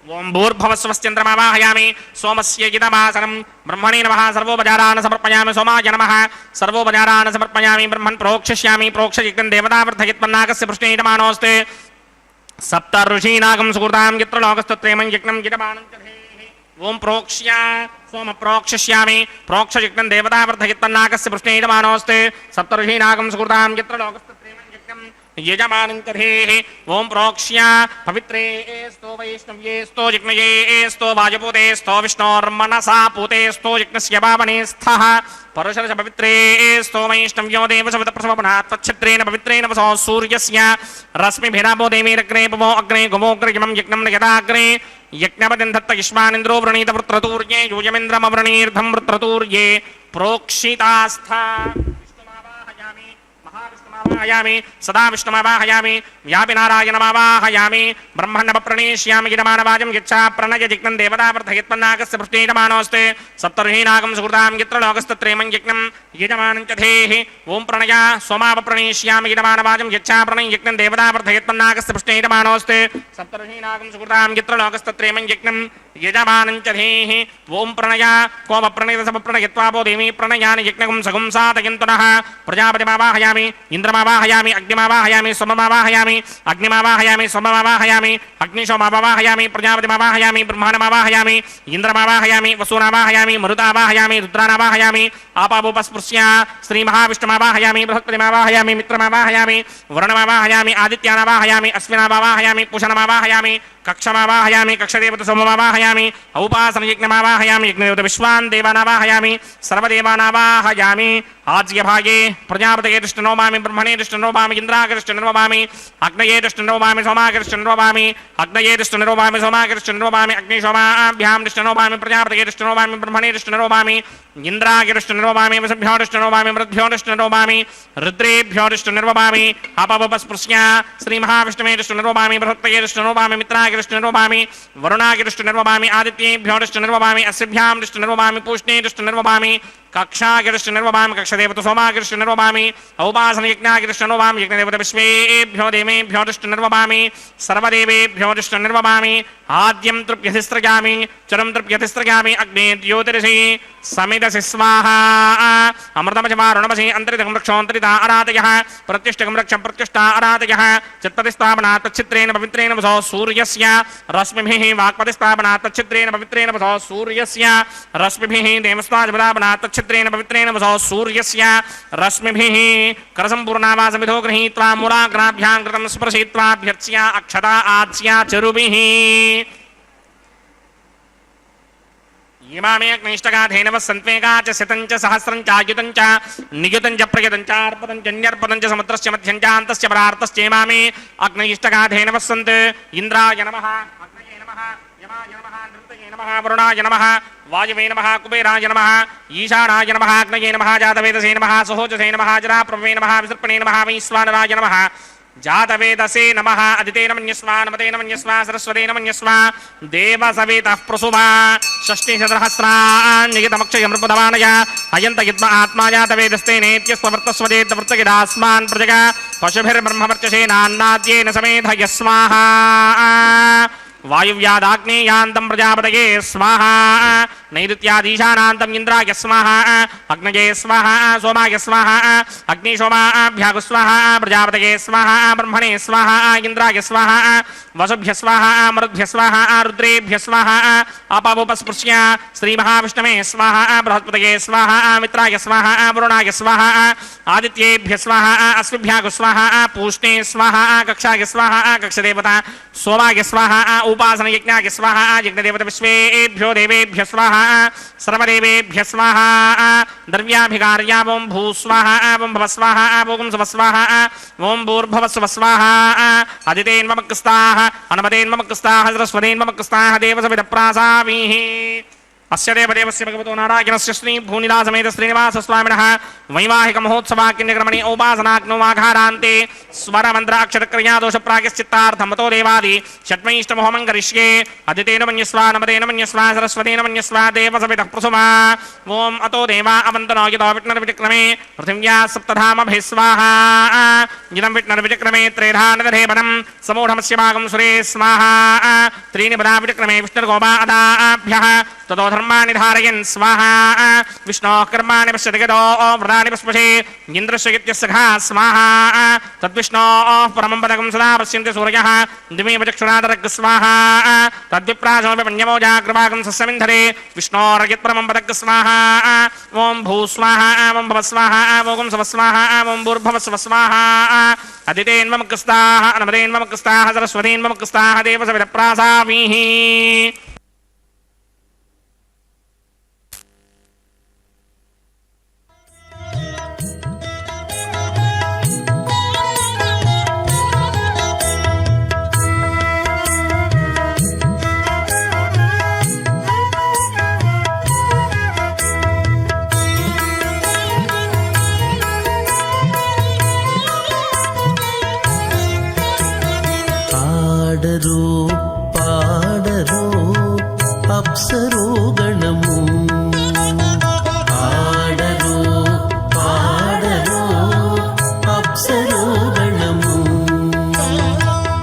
ఓం భూర్భవస్వశ్చంద్రమావాహయామి సోమస్య ఇదమాసనం బ్రహ్మణే నమః సర్వోపచారాన్ సమర్పయామి సోమాయ నమః సర్వోపచారాన్ సమర్పయామి బ్రహ్మన్ ప్రోక్షయిష్యామి ప్రోక్షయజ్ఞం దేవతావృద్ధయత్మన్నాకస్య పృష్ఠే యజమానోऽస్తి సప్త ఋషీనాగం సుకృతాం యత్ర లోకస్తత్రేమం యజ్ఞం యజమానం చ ధేః ఓం ప్రోక్ష్య సోమ ప్రోక్షయిష్యామి ప్రోక్షయజ్ఞం దేవతావృద్ధయత్మన్నాకస్య పృష్ఠే యజమానోऽస్తి సప్త ఋషీనాగం సుకృతాం యత్ర లోకస్తత్రేమం యజ్ఞం యజమానం చ ధేః ఓం ప్రోక్ష్య పవిత్రే स्तो వైష్ణవ్యే स्तो జిగ్నయే स्तो వాజపూతే स्तो విష్ణోర్మనసా పూతే स्तो జిగ్నస్య పావనే స్థః పరుషరస పవిత్రే स्तो వైష్ణవ్యో దేవసవిత ప్రసవపనాత్ తచ్ఛత్రేణ పవిత్రేణ వసో సూర్యస్య రశ్మిభిరాపో దేవీరగ్రే పవో అగ్రే గమోగ్రయమం యజ్ఞం యదాగ్రే యజ్ఞపతిం దత్త యుష్మానింద్రో వృణీత వృత్రతూర్యే యూయమింద్రమవృణీర్ధం వృత్రతూర్యే ప్రోక్షితాస్థా ఆవాహయామి సదా విష్ణుమావాహయామి వ్యాపి నారాయణమావాహయామి బ్రహ్మణ్ణప్రణేష్యామి గిరమానవాజం యచ్చా ప్రణయ జిగ్నం దేవతావర్ధయత్మన్నాకస్య పృష్ఠేయమానోऽస్తి సప్తర్షీనాగం సుకృతాం యత్ర లోకస్తత్రేమం యజ్ఞం యజమానం చ ధేః ఓం ప్రణయ సోమావప్రణేష్యామి గిరమానవాజం యచ్చా ప్రణయ జిగ్నం దేవతావర్ధయత్మన్నాకస్య పృష్ఠేయమానోऽస్తి సప్తర్షీనాగం సుకృతాం యత్ర లోకస్తత్రేమం యజ్ఞం యజమానం చ ధేః ఓం ప్రణయ కోమప్రణయతసమప్రణయత్వాపో దేవీ ప్రణయాని యజ్ఞకం సగం సాధయంతునః ప్రజాపతిమావాహయామి ఇంద్రమావాహయామి అగ్నిమావాహయామి సోమమావాహయామి అగ్నిమావాహయామి సోమమావాహయామి అగ్నిశోమమావాహయామి ప్రజాపతిమావాహయామి బ్రహ్మాణమావాహయామి ఇంద్రమావాహయామి వసూనావాహయామి మరుతావాహయామి రుద్రానావాహయామి ఆపావోపస్పృశ్య శ్రీమహావిష్ణుమావాహయామి బృహస్పతిమావాహయామి మిత్రమావాహయామి వరుణమావాహయామి ఆదిత్యానావాహయామి అశ్వినామావాహయామి పూషణమావాహయామి కక్షమావాహయామి కక్షదేవత సోమమావాహయామి ఔపాసనయజ్ఞమావాహయామి యజ్ఞదేవత విశ్వాన్ దేవానావాహయామి సర్వదేవానావాహయామి ఆజ్యభాగే ప్రజాపతయే దృష్టనోమామి బ్రహ్మణే దృష్టనోమామి ఇంద్రాగృష్టనోమామి అగ్నయే దృష్టనోమామి సోమాగృష్టనోమామి అగ్నయే దృష్టనోమామి సోమాగృష్టనోమామి అగ్నిశోమాభ్యాం దృష్టనోమామి ప్రజాపతయే దృష్టనోమామి బ్రహ్మణే దృష్టనోమామి ఇంద్రాగిరుష్టనోమామి వసుభ్యో దృష్టనోమామి మృద్భ్యో దృష్టనోమామి రుద్రేభ్యో దృష్టనోమామి అపవపస్పృశ్య శ్రీమహావిష్ణువే దృష్టనోమామి బృహత్పయే దృష్టనోమామి మిత్రాగిరుష్టనోమామి వరుణాగిరుష్టనోమామి ఆదిత్యేభ్యో దృష్టనోమామి అస్యభ్యాం దృష్టనోమామి పూష్ణే దృష్టనోమామి కక్షాగిరుష్టనోమామి కక్షదేవత సోమాగిరుష్టనోమామి ఔపాసనయజ్ఞాగిరుష్టనోమామి యజ్ఞదేవత విశ్వేభ్యో దేవేభ్యో దృష్టనోమామి సర్వదేవేభ్యో దృష్టనోమామి ఆద్యం తృప్యధిస్త్రయామి చరం తృప్యధిస్త్రయామి అగ్నే జ్యోతిరసి సమిదసి స్వాహా అమృతమచమారుణమసి అంతరితకం రక్షోంతరిత ఆరాధయః ప్రత్యుష్టకం రక్ష ప్రత్యుష్ట ఆరాధయః చిత్పతిస్థాపనాత్ తచ్చిత్రేణ పవిత్రేణ వసో సూర్యస్య రశ్మిభిః వాక్పతిస్థాపనాత్ తచ్చిత్రేణ పవిత్రేణ వసో సూర్యస్య రశ్మిభిః దేవస్థాపనాత్ తచ్చిత్రేణ పవిత్రేణ వసో సూర్యస్య రశ్మిభిః కరసంపూర్ణావాసమిధో గృహీత్వా మూలాగ్రాభ్యాం కృతం స్పర్శయిత్వాభ్యర్చ్య అక్షతా ఆచ్య చరుభిః ఇమామే అగ్నిష్టగాధేనవ సంత్వేగా చ శతం చ సహస్రం చాయుతం చ నియుతం చ ప్రయుతం చ అర్పతం చ న్యర్పతం చ సముద్రస్య మధ్యం చ అంతస్య పరార్తశ్చేమామే అగ్నిష్టగాధేనవ సంత్ ఇంద్రాయ నమః అగ్నయే నమః యమాయ నమః నృతయే నమః వరుణాయ నమః వాయువే నమః కుబేరాయ నమః ఈశానాయ నమః అగ్నయే నమః జాతవేదసే నమః సహోజసే నమః జరాప్రభవే నమః విసర్పణే నమః వైశ్వానరాయ నమః జాతవేదసే నమః అదితేన మన్యస్వా నమతేన మన్యస్వా సరస్వతేన మన్యస్వా దేవసవేతః ప్రసుభా షష్ఠిశతసహస్రాణ్యతమక్షయమృపదమానయ అయంత యుద్మ ఆత్మా జాతవేదస్తే నేత్యస్వవర్తస్వదేతవర్తగిదాస్మాన్ ప్రజగా పశుభిర్బ్రహ్మవర్చసేనాన్నాద్యేన సమేధయ స్వాహా వాయువ్యాదాగ్నేయాంతం ప్రజాపతయే స్వాహా నైరుత్యాదీశానాంతం ఇంద్రాయ స్వాహా అగ్నయే స్వాహా సోమాయ స్వాహా అగ్నిశోమాభ్యాగు స్వాహా ప్రజాపతయే స్వాహా బ్రహ్మణే స్వాహా ఇంద్రాయ స్వాహా వసుభ్య స్వాహా మరుద్భ్య స్వాహా రుద్రేభ్య స్వాహా అపవోపస్పృశ్య శ్రీమహావిష్ణవే స్వాహా బృహస్పతయే స్వాహా మిత్రాయ స్వాహా వరుణాయ స్వాహా ఆదిత్యేభ్య స్వాహా అశ్విభ్యాగు స్వాహా పూష్ణే స్వాహా కక్షాయ స్వాహా కక్షదేవత సోమాయ స్వాహా ఉపాసన యజ్ఞాయ స్వాహా యజ్ఞదేవత విశ్వేభ్యో దేవేభ్య స్వాహా సర్వదేవేభ్య స్వాహా ద్రవ్యాభికార్యా ఓం భూ స్వాహా ఓం భవ స్వాహా ఓం శుభ స్వాహా ఓం భూర్భవ శుభ స్వాహా అదితేన్మమక్స్తాః అనమతేన్మమక్స్తాః సరస్వతేన్మమక్స్తాః దేవసవిద ప్రాసామీః అస్య దేవదేవస్య భగవతో నారాయణస్య శ్రీ భూనిదాసమేత శ్రీనివాస స్వామినః వైవాహిక మహోత్సవాక్యక్రమణి ఉపాసనాగ్నువాఘారాంతే స్వరమంత్రాక్షరక్రియా దోష ప్రాయశ్చిత్తార్థమతో దేవాది షట్మైష్టమహోమం కరిష్యే అదితేన మన్యస్వ నమదేన మన్యస్వ సరస్వతేన మన్యస్వ దేవసవితః ప్రసుమా ఓం అతో దేవా అవంతనో యదో విష్ణుర్విచక్రమే పృథివ్యా సప్తధామభిः స్వాహా ఇదం విష్ణుర్విచక్రమే త్రైధానదధేపనం సమూఢమస్య భాగం సురే స్వాహా త్రీణి పదా విచక్రమే విష్ణుర్గోపాదాభ్యः ततो धर्माणि धारयन् स्वाहा विष्णोः कर्माणि पश्यति गतो व्रतानि पस्पशे इन्द्रस्य इत्यस्सखा स्वाहा तद्विष्णोः परमं पदकं सदा पश्यन्ति सूर्यः दिमेव चक्षुरादरग् स्वाहा तद्विप्रासोऽपि पञ्चमोजाग्रभागं सस्यमिन्धरे विष्णोर्यत्परमं पदग् स्वाहा ॐ भूस्वाहा ॐ भवस्वाहा ॐ सवस्वाहा ॐ भूर्भवस्वस्वाहा अदितेन्वमुक्स्ताः नमदेन्वमुक्स्ताः सरस्वतीन्वमुक्स्ताः देवसविदप्रासामीः పాడరు పాడరు అప్సరో గణము పాడరు పాడరు అప్సరో గణము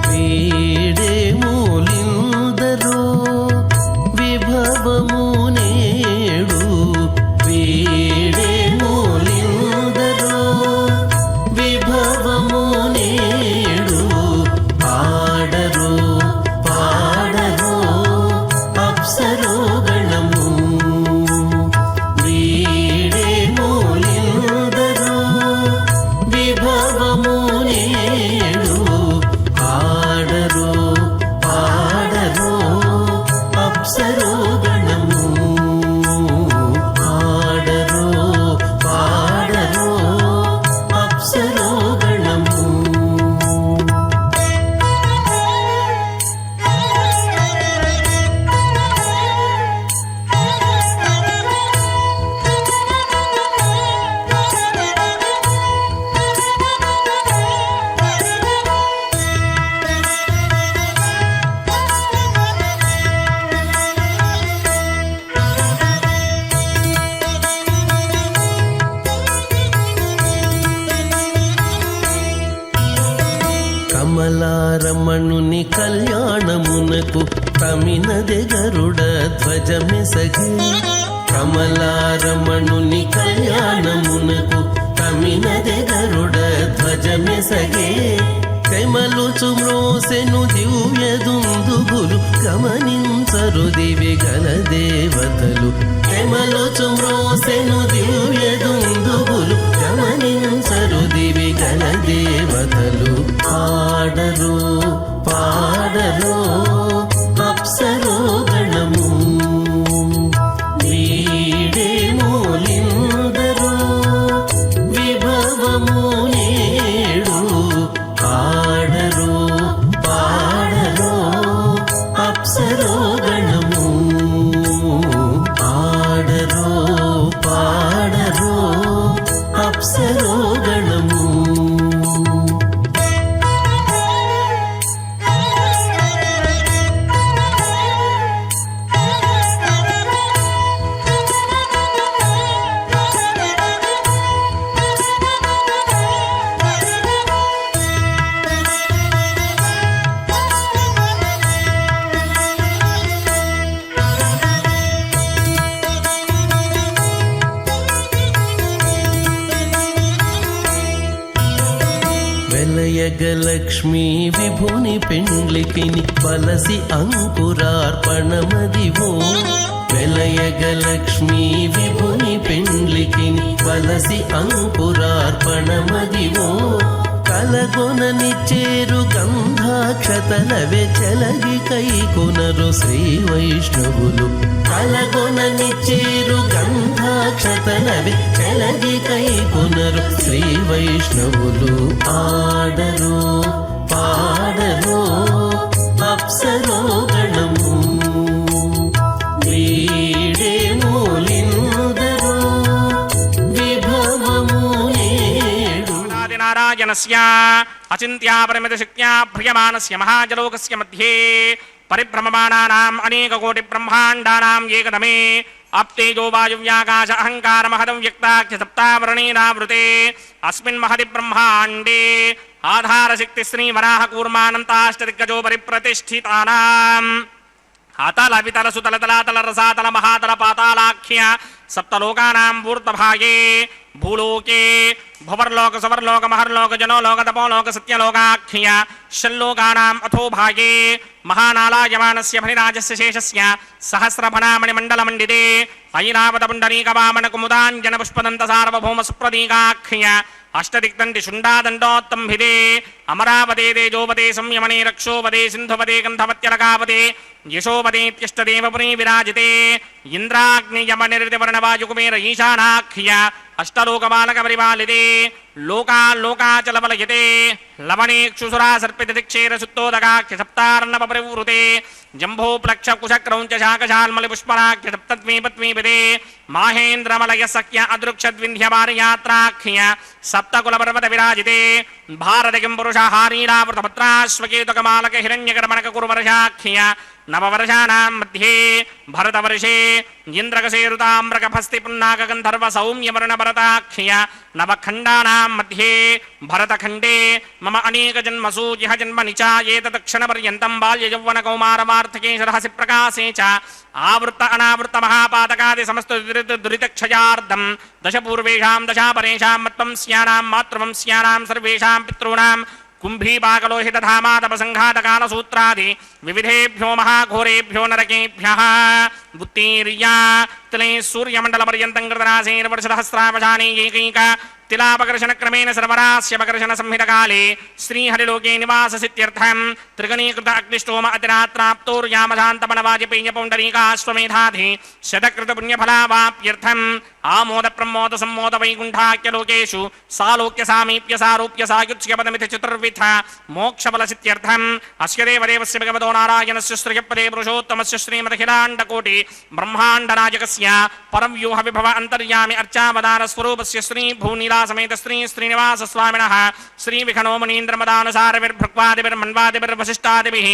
వీడే మూలిందరో విభవము నేడు వీడే మూలిందరో విభవము నేడు పాడరు పాడరు అప్సరో గణము వీడే మూలిందరో విభవము నేడు పాడరు పాడరు అప్సరో గణము పాడరు పాడరు అప్సరో గణము కమలారమణుని కళ్యాణమునకు తమినదె గరుడ ధ్వజమెసగే కమలారమణుని కళ్యాణమునకు తమినదె గరుడ ధ్వజమెసగే కైమలుచు మ్రోసెను దివ్య దుందుగులు గమనించరు దివి గల దేవతలు కైమలుచు మ్రోసెను దివ్య దుందుగులు గమనించరు దివి గల దేవతలు పాడరు పాడరు అప్సరో గణము వీడే మూలిందరో విభవము నేడు పాడరు పాడరు అప్సరో గణము పాడరు పాడరు అప్సరో గణము వెలయగలక్ష్మీ విభుని పెండ్లికిని బలసి అంకురార్పణమదివో వెలయగలక్ష్మీ విభుని పెండ్లికిని బలసి అంకురార్పణమదివో కలగొనని చేరు గంధాక్షతలవే చెలగి కైకొనరు శ్రీ వైష్ణవులు కలగొనని చేరు గంధాక్షతలవే చెలగి కైకొనరు శ్రీ వైష్ణవులు ఆడరు పాడరు అప్సరో గణము వీడే మూలిందరో విభవము నారాయణస్య అచింత్యా పరిమిత శక్త్యా భ్రియమానస్య మహాజలోకస్య మధ్యే పరిభ్రమమాణానాం అనేకకోటి బ్రహ్మాండానాం ఏకదమే ఆప్తేజో వాయువ్యాకాశ అహంకార మహదం వ్యక్తాఖ్య సప్తావరణేనావృతే అస్మిన్ మహది బ్రహ్మాండే ఆధారశక్తి శ్రీ వరాహ కూర్మానంతాష్టదిగ్గజో పరిప్రతిష్ఠితానాం అతల వితల సుతల తలాతల రసాతల మహాతల పాతాళాఖ్య సప్తలోకానాం ఊర్ధ్వభాగే భూలోకే భువర్లోక సవర్లోక మహర్లోక జనోలోక తపోలోక సత్యలోకాఖ్య షల్లోకానాం అథో భాగే మహానాలాయమానస్య భనిరాజస్య శేషస్య సహస్రఫణామణి మండలమండితే ఐరావత పుండరీక వామన కుముదాంజన పుష్పదంత సార్వభౌమ సుప్రదీకాఖ్య అష్టదిక్తండి శుండాదండోత్తంభిదే అమరావతే తేజోపదే సంయమనే రక్షోపదే సింధుపదే గంధవత్యలకాపదే యశోపదేత్యష్టదేవపురీ విరాజితే ఇంద్రాగ్నియమనిర్దివర్ణవాయుకుమేర ఈశానాఖ్య అష్టలోకమాలక పరిపాలితే లోకాచలవలయతే లవణేక్షుసురా సర్పిత దిక్షేర సుత్తోదకాఖ్య సప్తార్ణవ పరివృతే జంభోప్లక్ష కుశక్రౌంచ శాకశాల్మలి పుష్పరాఖ్య సప్తద్వీపద్వీపదే మాహేంద్రమలయ సఖ్య అదృక్షద్వింధ్యమారయాత్రాఖ్య సప్తకుల పర్వత విరాజితే భారతకిం పురుషహారీరావృతపత్రాశ్వకేతుకమాలక హిరణ్యకర్మణక కురువర్షాఖ్య నవవర్షాణాం మధ్యే భరతవర్షే ఇంద్రకసేరుతామ్రకఫస్తి పున్నాకగంధర్వ సౌమ్యవర్ణ భరతాఖ్య నవఖండానాం మధ్యే భరతఖండే మమ అనేక జన్మసు ఇహ జన్మని చ ఏతత్క్షణ పర్యంతం బాల్య యౌవన కౌమారవార్ధకే రహసి ప్రకాశే చ ఆవృత్త అనావృత్త మహాపాతకాది సమస్త దురితక్షయార్థం దశ పూర్వేషాం దశాపరేషాం మత్వంస్యానాం మాతృవంస్యానాం సర్వేషాం పితॄణాం కుంభీపాకలోహితధామాతపసంఘాతకాలసూత్రాది వివిధేభ్యో మహాఘోరేభ్యో నరకేభ్యః ఉత్తీర్య తిలే సూర్యమండలపర్యంతం కృతరాశేర్వర్షసహస్రావశానే ఏకైక తిలాపకర్షణక్రమేణ సర్వరాస్యపకర్షణ సంహితకాలే శ్రీహరిలోకే నివాససిత్యర్థం త్రిగణీకృత అగ్నిష్టోమ అతిరాత్రాప్తోర్యామశాంతమనవాజపేయ పౌండరీకాశ్వమేధాధి శతకృత పుణ్యఫలావాప్యర్థం ఆమోద ప్రమోద సమ్మోద వైకుంఠాఖ్యలోకేషు సాలోక్య సామీప్య సారూప్య సాయుచ్యపదమితి చతుర్విధ మోక్షఫలసిత్యర్థం అస్య దేవదేవస్య భగవతో నారాయణస్య శ్రియపదే పురుషోత్తమస్య శ్రీమదఖిలాండకోటి బ్రహ్మాండనాయకస్య పరవ్యూహ విభవ అంతర్యామి అర్చావదాన స్వరూపస్య శ్రీ భూనీలా సమేత శ్రీ శ్రీనివాస స్వామినః శ్రీ విఖనో మునీంద్రమదానుసారవిర్భృక్వాదిభిర్వశిష్టాదిభిః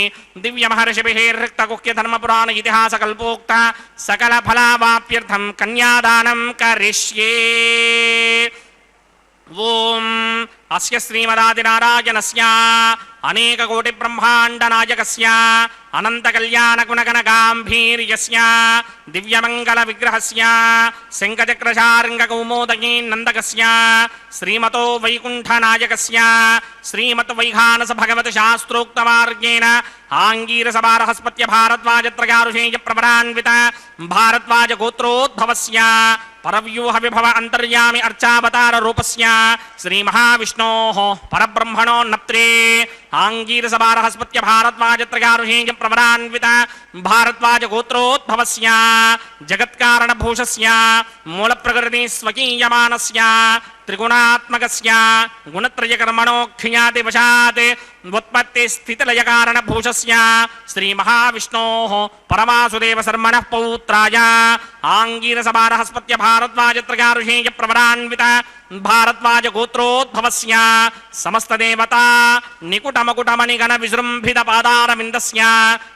దివ్య మహర్షిభిః రిక్తకుఖ్య ధర్మపురాణ ఇతిహాస కల్పోక్త సకల ఫలావాప్యర్థం కన్యాదానం కరిష్యే. ఓం అస్య శ్రీమదాదినారాయణస్య అనేక కోటి బ్రహ్మాండ నాయకస్య అనంత కళ్యాణ గుణగణగాంభీర్యస్య దివ్యమంగళ విగ్రహస్య శంఖచక్రశార్ంగ కౌమోదయీ నందకస్య శ్రీమతో వైకుంఠ నాయకస్య శ్రీమత్ వైఖానస భగవత్ శాస్త్రోక్త మార్గేణ ఆంగీరస బారహస్పత్య భారద్వాజత్రయారుషేయ ప్రవరాన్విత భారద్వాజ గోత్రోద్భవస్య పరవ్యూహ విభవ అంతర్యామి అర్చావతార రూపస్య శ్రీ మహావిష్ణోః పరబ్రహ్మణోన్నత్రే ఆంగీరస బారహస్పత్య భారద్వాజత్రయారుషేయ ప్రవరాన్విత భారద్వాజ గోత్రోద్భవస్య జగత్కారణ భూషస్య మూల ప్రకృతి స్వకీయమానస్య త్రిగుణాత్మకస్య గుణత్రయకర్మణోక్షయాతి వశాత్ ఉత్పత్తి స్థితిలయ కారణ భూషస్య శ్రీ మహావిష్ణోః పరమాసుదేవ శర్మణః పౌత్రాయ ఆంగీరస బారహస్పత్య భారద్వాజత్రయారుషేయ ప్రవరాన్విత భారద్వాజ గోత్రోద్భవస్య సమస్త దేవతా నికుటమకుటమణిగణ విజృంభిత పాదారవిందస్య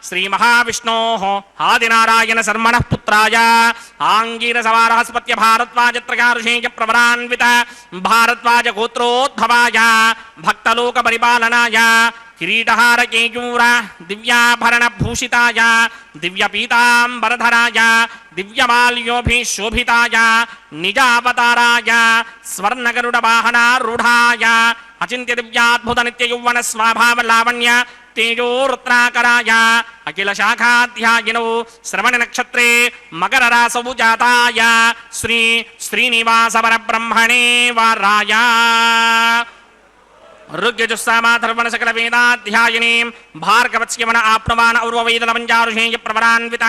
శ్రీ మహావిష్ణోః ఆదినారాయణ శర్మణః పుత్రాయ ఆంగీరస బారహస్పత్య భారద్వాజత్రయారుషేయ ప్రవరాన్విత భారద్వాజ గోత్రోద్భవాయ భక్తలోక పరిపాలనాయ కిరీటహార కేయూర దివ్యాభరణ భూషితాయ దివ్యపీతాంబరధరాయ దివ్యమాల్యోభిశోభితాయ నిజావతారాయ స్వర్ణగరుడ వాహనారూఢాయ అచింత్య దివ్యాద్భుత నిత్య యౌవన స్వభావ లావణ్య తేజో రుద్రాకరాయ అఖిల శాఖాధ్యాయినౌ శ్రవణ నక్షత్రే మకర రాసౌ జాతాయ శ్రీ శ్రీనివాస పరబ్రహ్మణే వారాయ ఋగ్యజుస్సామాధర్వణ సకల వేదాధ్యాయినీం భార్గవత్స్యవన ఆప్నువాన ఔర్వవైదలమంజారుషేయ ప్రవరాన్విత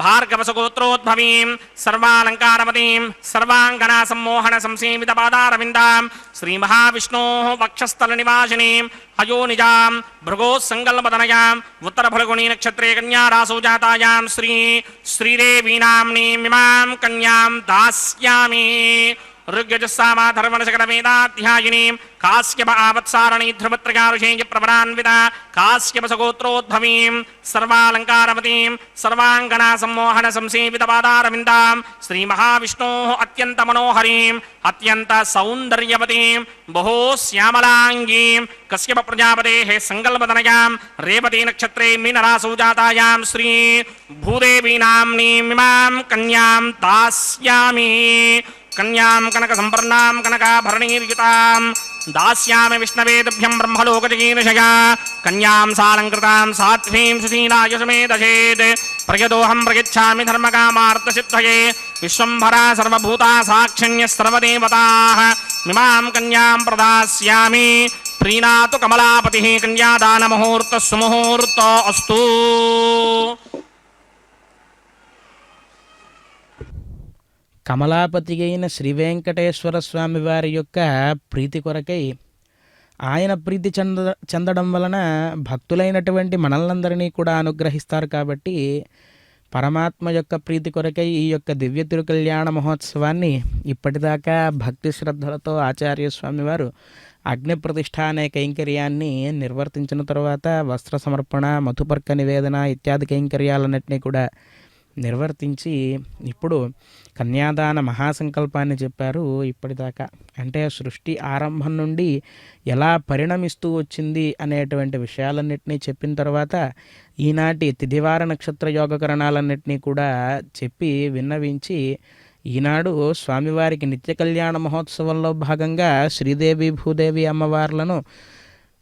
భార్గవసగోత్రోద్భవీం సర్వాలంకారవతీం సర్వాంగనా సమ్మోహన సంసేవిత పాదారవిందాం శ్రీ మహావిష్ణోః వక్షస్థల నివాసినీం హయోనిజాం భృగోత్సంగల్పదనయాం ఉత్తరఫల్గుణీ నక్షత్రే కన్యారాసౌ జాతాయాం శ్రీ శ్రీదేవీనామ్నీమిమాం కన్యాం దాస్యామి. ऋग्यजुस्सामाधर्वणशकटवेदाध्यायिनीं काश्यप आवत्सारणी ध्रुवत्रकारुषेय प्रवरान्विता काश्यपसगोत्रोद्भवीं सर्वालङ्कारवतीं सर्वाङ्गना सम्मोहन संसेवितपादारविन्दां श्रीमहाविष्णोः अत्यन्तमनोहरीम् अत्यन्तसौन्दर्यवतीं बहु श्यामलाङ्गीं कश्यप प्रजापतेः सङ्कल्पतनयां रेवती नक्षत्रे मीनरासौ जातायां श्री भूदेवी नाम्नीमिमां कन्यां दास्यामि कन्यां कनकसम्पन्नां कनकाभरणीर्युतां दास्यामि विष्णवेदभ्यं ब्रह्मलोकजगीर्षया कन्यां सालङ्कृतां साध्वीं सुशीलाय समेदशेत् प्रयदोऽहं प्रयच्छामि धर्मकामार्थसिद्धये विश्वम्भरा सर्वभूता साक्षिण्यः सर्वदेवताः मिमां कन्यां प्रदास्यामि प्रीणातु कमलापतिः कन्यादानमुहूर्तः सुमुहूर्तो अस्तु। కమలాపతి అయిన శ్రీ వెంకటేశ్వర స్వామి వారి యొక్క ప్రీతి కొరకై ఆయన ప్రీతి చెందడం వలన భక్తులైనటువంటి మనల్నందరినీ కూడా అనుగ్రహిస్తారు కాబట్టి పరమాత్మ యొక్క ప్రీతి కొరకై ఈ యొక్క దివ్య తిరుకల్యాణ మహోత్సవాన్ని ఇప్పటిదాకా భక్తి శ్రద్ధలతో ఆచార్య స్వామి వారు అగ్ని ప్రతిష్ఠ అనే కైంకర్యాన్ని నిర్వర్తించిన తర్వాత వస్త్ర సమర్పణ మధుపర్క నివేదన ఇత్యాది కైంకర్యాలన్నింటినీ కూడా నిర్వర్తించి ఇప్పుడు కన్యాదాన మహాసంకల్పాన్ని చెప్పారు. ఇప్పటిదాకా అంటే సృష్టి ఆరంభం నుండి ఎలా పరిణమిస్తూ వచ్చింది అనేటువంటి విషయాలన్నింటినీ చెప్పిన తర్వాత ఈనాటి తిథివార నక్షత్ర యోగకరణాలన్నింటినీ కూడా చెప్పి విన్నవించి ఈనాడు స్వామివారికి నిత్య కళ్యాణ మహోత్సవంలో భాగంగా శ్రీదేవి భూదేవి అమ్మవార్లను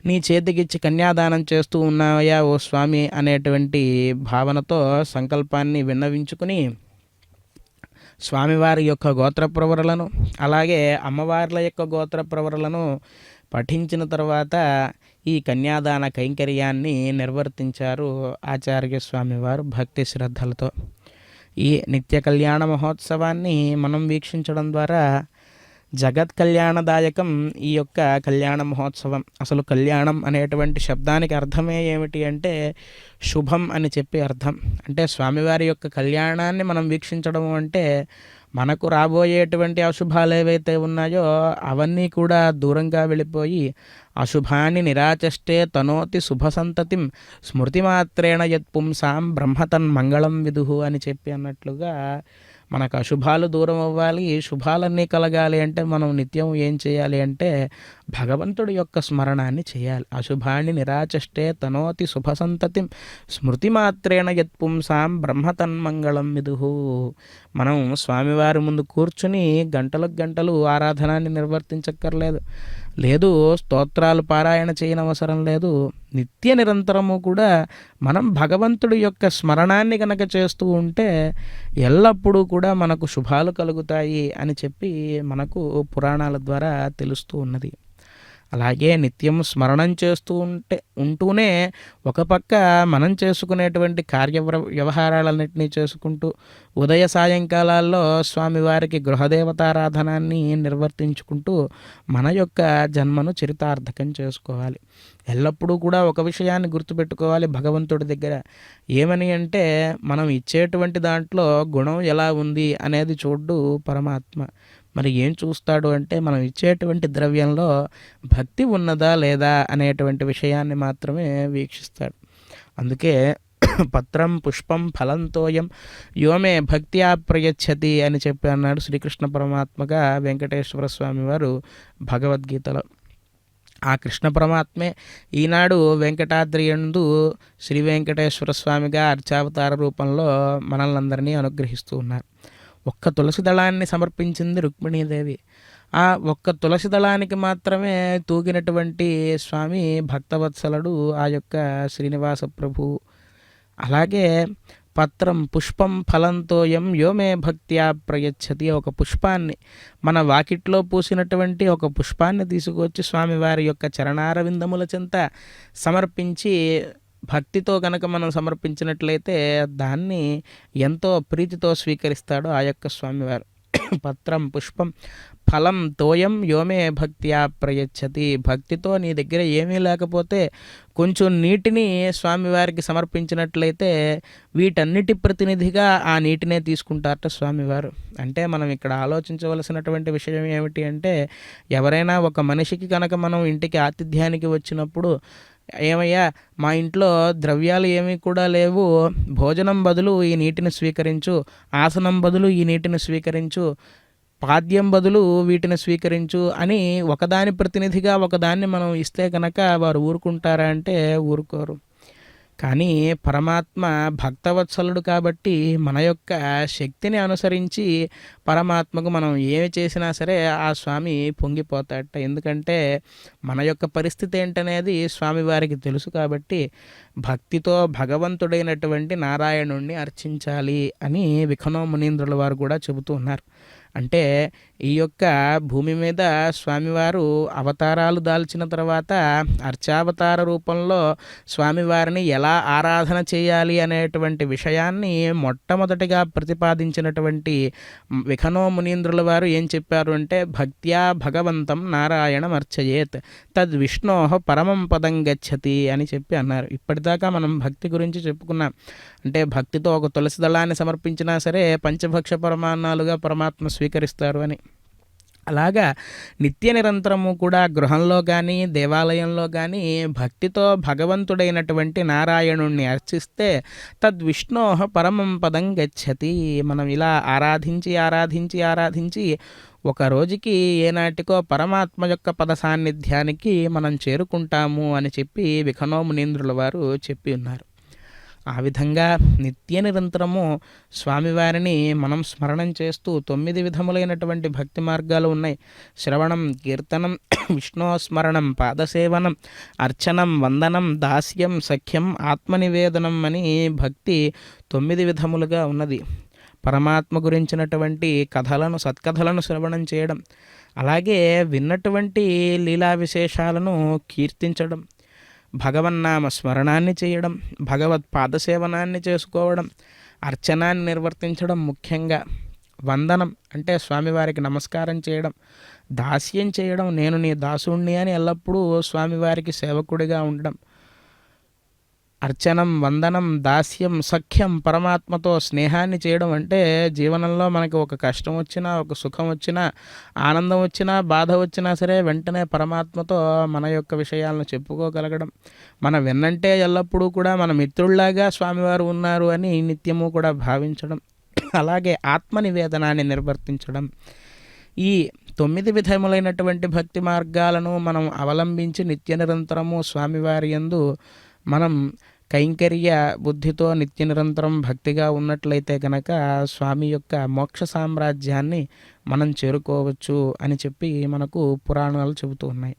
నీ చేతికిచ్చి కన్యాదానం చేస్తూ ఉన్నాయా ఓ స్వామి అనేటువంటి భావనతో సంకల్పాన్ని విన్నవించుకుని స్వామివారి యొక్క గోత్ర ప్రవరలను అలాగే అమ్మవార్ల యొక్క గోత్ర ప్రవరలను పఠించిన తర్వాత ఈ కన్యాదాన కైంకర్యాన్ని నిర్వర్తించారు ఆచార్య స్వామివారు భక్తి శ్రద్ధలతో. ఈ నిత్య కళ్యాణ మహోత్సవాన్ని మనం వీక్షించడం ద్వారా జగత్ కళ్యాణదాయకం ఈ యొక్క కళ్యాణ మహోత్సవం. అసలు కళ్యాణం అనేటువంటి శబ్దానికి అర్థమే ఏమిటి అంటే శుభం అని చెప్పి అర్థం. అంటే స్వామివారి యొక్క కళ్యాణాన్ని మనం వీక్షించడం అంటే మనకు రాబోయేటువంటి అశుభాలు ఏవైతే ఉన్నాయో అవన్నీ కూడా దూరంగా వెళ్ళిపోయి అశుభాన్ని నిరాచష్టే తనోతి శుభసంతతిం స్మృతిమాత్రేణ యత్పుంసాం బ్రహ్మతన్ మంగళం విదుహు అని చెప్పి అన్నట్లుగా మనకు అశుభాలు దూరం అవ్వాలి, శుభాలన్నీ కలగాలి అంటే మనం నిత్యం ఏం చేయాలి అంటే భగవంతుడి యొక్క స్మరణాన్ని చేయాలి. అశుభాన్ని నిరాచష్టే తనోతి శుభసంతతిం స్మృతిమాత్రేణ యత్పుంసాం బ్రహ్మతన్మంగళం విదుహు. మనం స్వామివారి ముందు కూర్చుని గంటలకు గంటలు ఆరాధనాన్ని నిర్వర్తించక్కర్లేదు, లేదు స్తోత్రాలు పారాయణ చేయనవసరం లేదు. నిత్య నిరంతరము కూడా మనం భగవంతుడి యొక్క స్మరణాన్ని కనుక చేస్తూ ఉంటే ఎల్లప్పుడూ కూడా మనకు శుభాలు కలుగుతాయి అని చెప్పి మనకు పురాణాల ద్వారా తెలుస్తూ ఉన్నది. అలాగే నిత్యం స్మరణం చేస్తూ ఉంటూనే ఒక పక్క మనం చేసుకునేటువంటి వ్యవహారాలన్నింటినీ చేసుకుంటూ ఉదయ సాయంకాలాల్లో స్వామివారికి గృహదేవతారాధనాన్ని నిర్వర్తించుకుంటూ మన యొక్క జన్మను చరితార్థకం చేసుకోవాలి. ఎల్లప్పుడూ కూడా ఒక విషయాన్ని గుర్తుపెట్టుకోవాలి భగవంతుడి దగ్గర, ఏమని అంటే మనం ఇచ్చేటువంటి దాంట్లో గుణం ఎలా ఉంది అనేది చూడ్డు పరమాత్మ. మరి ఏం చూస్తాడు అంటే మనం ఇచ్చేటువంటి ద్రవ్యంలో భక్తి ఉన్నదా లేదా అనేటువంటి విషయాన్ని మాత్రమే వీక్షిస్తాడు. అందుకే పత్రం పుష్పం ఫలంతోయం యోమే భక్త్యా ప్రయచ్చతి అని చెప్పి అన్నాడు శ్రీకృష్ణ పరమాత్మగా వెంకటేశ్వర స్వామి వారు భగవద్గీతలో. ఆ కృష్ణ పరమాత్మే ఈనాడు వెంకటాద్రి యందు శ్రీ వెంకటేశ్వర స్వామిగా అర్చావతార రూపంలో మనల్నందరినీ అనుగ్రహిస్తూ ఉన్నారు. ఒక్క తులసి దళాన్ని సమర్పించింది రుక్మిణీదేవి. ఆ ఒక్క తులసి దళానికి మాత్రమే తూగినటువంటి స్వామి భక్తవత్సలుడు ఆ యొక్క శ్రీనివాస ప్రభు. అలాగే పత్రం పుష్పం ఫలంతోయం యోమే భక్త్యా ప్రయచ్చతి, ఒక పుష్పాన్ని మన వాకిట్లో పూసినటువంటి ఒక పుష్పాన్ని తీసుకొచ్చి స్వామివారి యొక్క చరణారవిందముల చెంత సమర్పించి భక్తితో కనుక మనం సమర్పించినట్లయితే దాన్ని ఎంతో ప్రీతితో స్వీకరిస్తాడు ఆ యొక్క స్వామివారు. పత్రం పుష్పం ఫలం తోయం యోమే భక్త్యా ప్రయచ్చతి. భక్తితో నీ దగ్గర ఏమీ లేకపోతే కొంచెం నీటిని స్వామివారికి సమర్పించినట్లయితే వీటన్నిటి ప్రతినిధిగా ఆ నీటినే తీసుకుంటారట స్వామివారు. అంటే మనం ఇక్కడ ఆలోచించవలసినటువంటి విషయం ఏమిటి అంటే, ఎవరైనా ఒక మనిషికి కనుక మనం ఇంటికి ఆతిథ్యానికి వచ్చినప్పుడు, ఏమయ్యా మా ఇంట్లో ద్రవ్యాలు ఏమీ కూడా లేవు, భోజనం బదులు ఈ నీటిని స్వీకరించు, ఆసనం బదులు ఈ నీటిని స్వీకరించు, పాద్యం బదులు వీటిని స్వీకరించు అని ఒకదాని ప్రతినిధిగా ఒకదాన్ని మనం ఇస్తే కనుక వారు ఊరుకుంటారా అంటే ఊరుకోరు. కానీ పరమాత్మ భక్తవత్సలుడు కాబట్టి మన యొక్క శక్తిని అనుసరించి పరమాత్మకు మనం ఏమి చేసినా సరే ఆ స్వామి పొంగిపోతాడట. ఎందుకంటే మన యొక్క పరిస్థితి ఏంటనేది స్వామివారికి తెలుసు కాబట్టి భక్తితో భగవంతుడైనటువంటి నారాయణుణ్ణి అర్చించాలి అని విఖనో మునీంద్రుల వారు కూడా చెబుతూ ఉన్నారు. అంటే ఈ యొక్క భూమి మీద స్వామివారు అవతారాలు దాల్చిన తర్వాత అర్చావతార రూపంలో స్వామివారిని ఎలా ఆరాధన చేయాలి అనేటువంటి విషయాన్ని మొట్టమొదటిగా ప్రతిపాదించినటువంటి విఖనో మునీంద్రుల వారు ఏం చెప్పారు అంటే, భక్త్యా భగవంతం నారాయణం అర్చయేత్ తద్ విష్ణో పరమం పదం గచ్చతి అని చెప్పి అన్నారు. ఇప్పటిదాకా మనం భక్తి గురించి చెప్పుకున్నాం. అంటే భక్తితో ఒక తులసి దళాన్ని సమర్పించినా సరే పంచభక్ష పరమాన్నాలుగా పరమాత్మ స్వీకరిస్తారు అని. అలాగా నిత్య నిరంతరము కూడా గృహంలో కానీ దేవాలయంలో కానీ భక్తితో భగవంతుడైనటువంటి నారాయణుణ్ణి అర్చిస్తే తద్విష్ణో పరమం పదం గచ్చతి. మనం ఇలా ఆరాధించి ఆరాధించి ఆరాధించి ఒక రోజుకి ఏనాటికో పరమాత్మ యొక్క పద సాన్నిధ్యానికి మనం చేరుకుంటాము అని చెప్పి విఖనో మునీంద్రుల వారు చెప్పి ఉన్నారు. ఆ విధంగా నిత్య నిరంతరము స్వామివారిని మనం స్మరణం చేస్తూ 9 విధములైనటువంటి భక్తి మార్గాలు ఉన్నాయి. శ్రవణం, కీర్తనం, విష్ణోస్మరణం, పాదసేవనం, అర్చనం, వందనం, దాస్యం, సఖ్యం, ఆత్మనివేదనం అని భక్తి 9 విధములుగా ఉన్నది. పరమాత్మ గురించినటువంటి కథలను, సత్కథలను శ్రవణం చేయడం, అలాగే విన్నటువంటి లీలా విశేషాలను కీర్తించడం, భగవన్నామ స్మరణాన్ని చేయడం, భగవత్ పాదసేవనాన్ని చేసుకోవడం, అర్చనాన్ని నిర్వర్తించడం, ముఖ్యంగా వందనం అంటే స్వామివారికి నమస్కారం చేయడం, దాస్యం చేయడం, నేను నీ దాసుణ్ణి అని ఎల్లప్పుడూ స్వామివారికి సేవకుడిగా ఉండడం, అర్చనం, వందనం, దాస్యం, సఖ్యం, పరమాత్మతో స్నేహాన్ని చేయడం. అంటే జీవనంలో మనకి ఒక కష్టం వచ్చినా, ఒక సుఖం వచ్చినా, ఆనందం వచ్చినా, బాధ వచ్చినా సరే వెంటనే పరమాత్మతో మన యొక్క విషయాలను చెప్పుకోగలగడం, మన వెన్నంటే ఎల్లప్పుడూ కూడా మన మిత్రుల్లాగా స్వామివారు ఉన్నారు అని నిత్యము కూడా భావించడం, అలాగే ఆత్మనివేదనాన్ని నిర్వర్తించడం. ఈ 9 విధములైనటువంటి భక్తి మార్గాలను మనం అవలంబించి నిత్య నిరంతరము స్వామివారి యందు మనం కైంకర్య బుద్ధితో నిత్య నిరంతరం భక్తిగా ఉన్నట్లయితే కనుక స్వామి యొక్క మోక్ష సామ్రాజ్యాన్ని మనం చేరుకోవచ్చు అని చెప్పి మనకు పురాణాలు చెబుతూ ఉన్నాయి.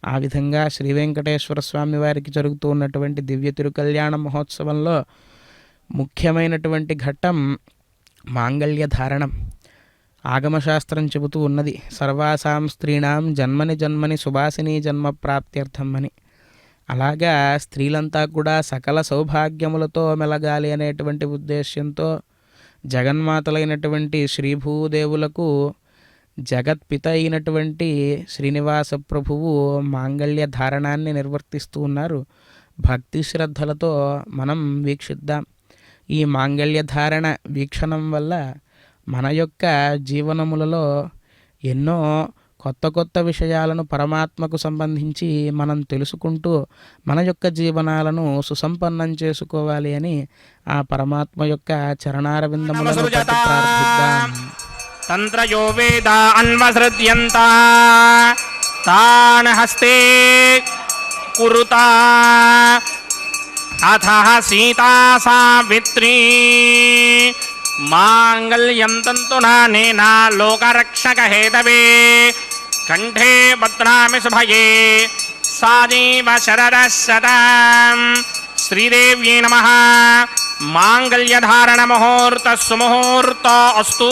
ఆ విధంగా శ్రీ వెంకటేశ్వర స్వామి వారికి జరుగుతూ ఉన్నటువంటి దివ్య తిరుకల్యాణ మహోత్సవంలో ముఖ్యమైనటువంటి ఘట్టం మాంగళ్య ధారణం. ఆగమశాస్త్రం చెబుతూ ఉన్నది, సర్వాసాం స్త్రీణాం జన్మని జన్మని సుభాసిని జన్మ ప్రాప్త్యర్థం అని. అలాగా స్త్రీలంతా కూడా సకల సౌభాగ్యములతో మెలగాలి అనేటువంటి ఉద్దేశ్యంతో జగన్మాతలైనటువంటి శ్రీభూదేవులకు జగత్పిత అయినటువంటి శ్రీనివాస ప్రభువు మాంగళ్య ధారణాన్ని నిర్వర్తిస్తూ ఉన్నారు. భక్తి శ్రద్ధలతో మనం వీక్షిద్దాం. ఈ మాంగళ్య ధారణ వీక్షణం వల్ల మన యొక్క జీవనములలో ఎన్నో కొత్త కొత్త విషయాలను పరమాత్మకు సంబంధించి మనం తెలుసుకుంటూ మన యొక్క జీవనాలను సుసంపన్నం చేసుకోవాలి అని ఆ పరమాత్మ యొక్క చరణారవిందములను పట్టి ప్రార్థిద్దాం. తంత్రయో వేద అన్వసృజ్యంత తాన్ హస్తే కురుతా అథ సీతా సావిత్రీ మాంగళ్యం తంతునానేన లోకరక్షక హేతవే కంఠే భద్రామి శుభయే సాజీవ శరద శతం. శ్రీదేవ్యై నమః. మాంగళ్యధారణ ముహూర్త సుముహూర్త అస్తు.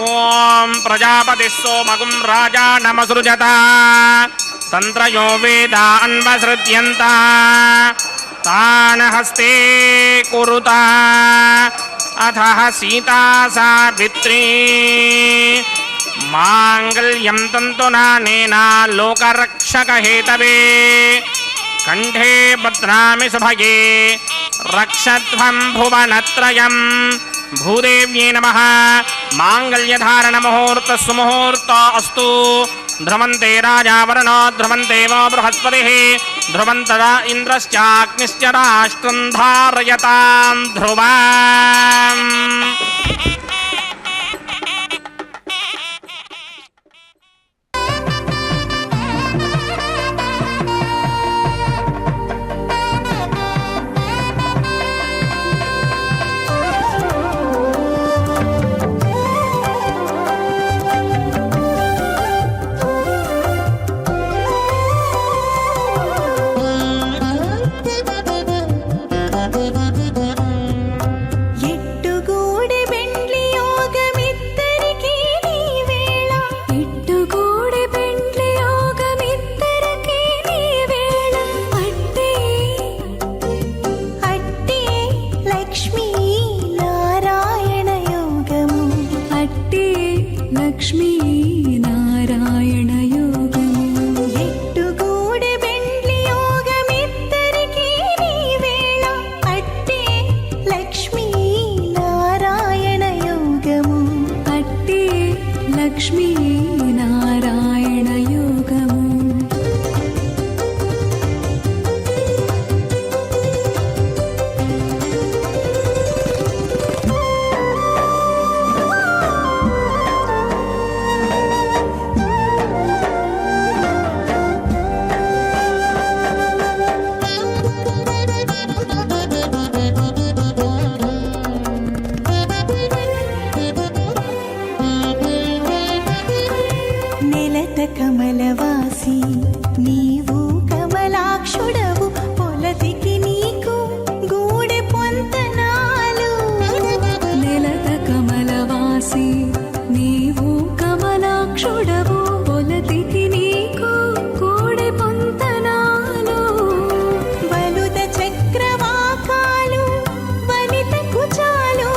ఓం ప్రజాపతి సోమగుం రాజా నమసృజత తంత్రయో వేదాన్వసృత్యంత తాన్ హస్తే కురుత అథ సీతా సావిత్రీ మాంగళ్యం తంతునానేన లోకరక్షకహేతవే కంఠే బధ్నామి సుభగే రక్షధ్వం భువనత్రయం భూదేవ్యై నమః మాంగళ్యధారణ ముహూర్త సుముహూర్త అస్తు ధ్రువంతే రాజావరణో ధ్రువంతే వో బృహస్పతిః ధ్రువంతదా ఇంద్రశ్చాగ్నిశ్చ రాష్ట్రం ధారయతాం ధ్రువం. కమలవాసి నీవు కమలాక్షుడవు పొలతికి నీకు గూడె పొంతనాలు. నెలత కమలవాసి నీవు కమలాక్షుడవు పొలతికి నీకు గూడె పొంతనాలు. వలుద చక్రవాకాలు వనిత కుచాలు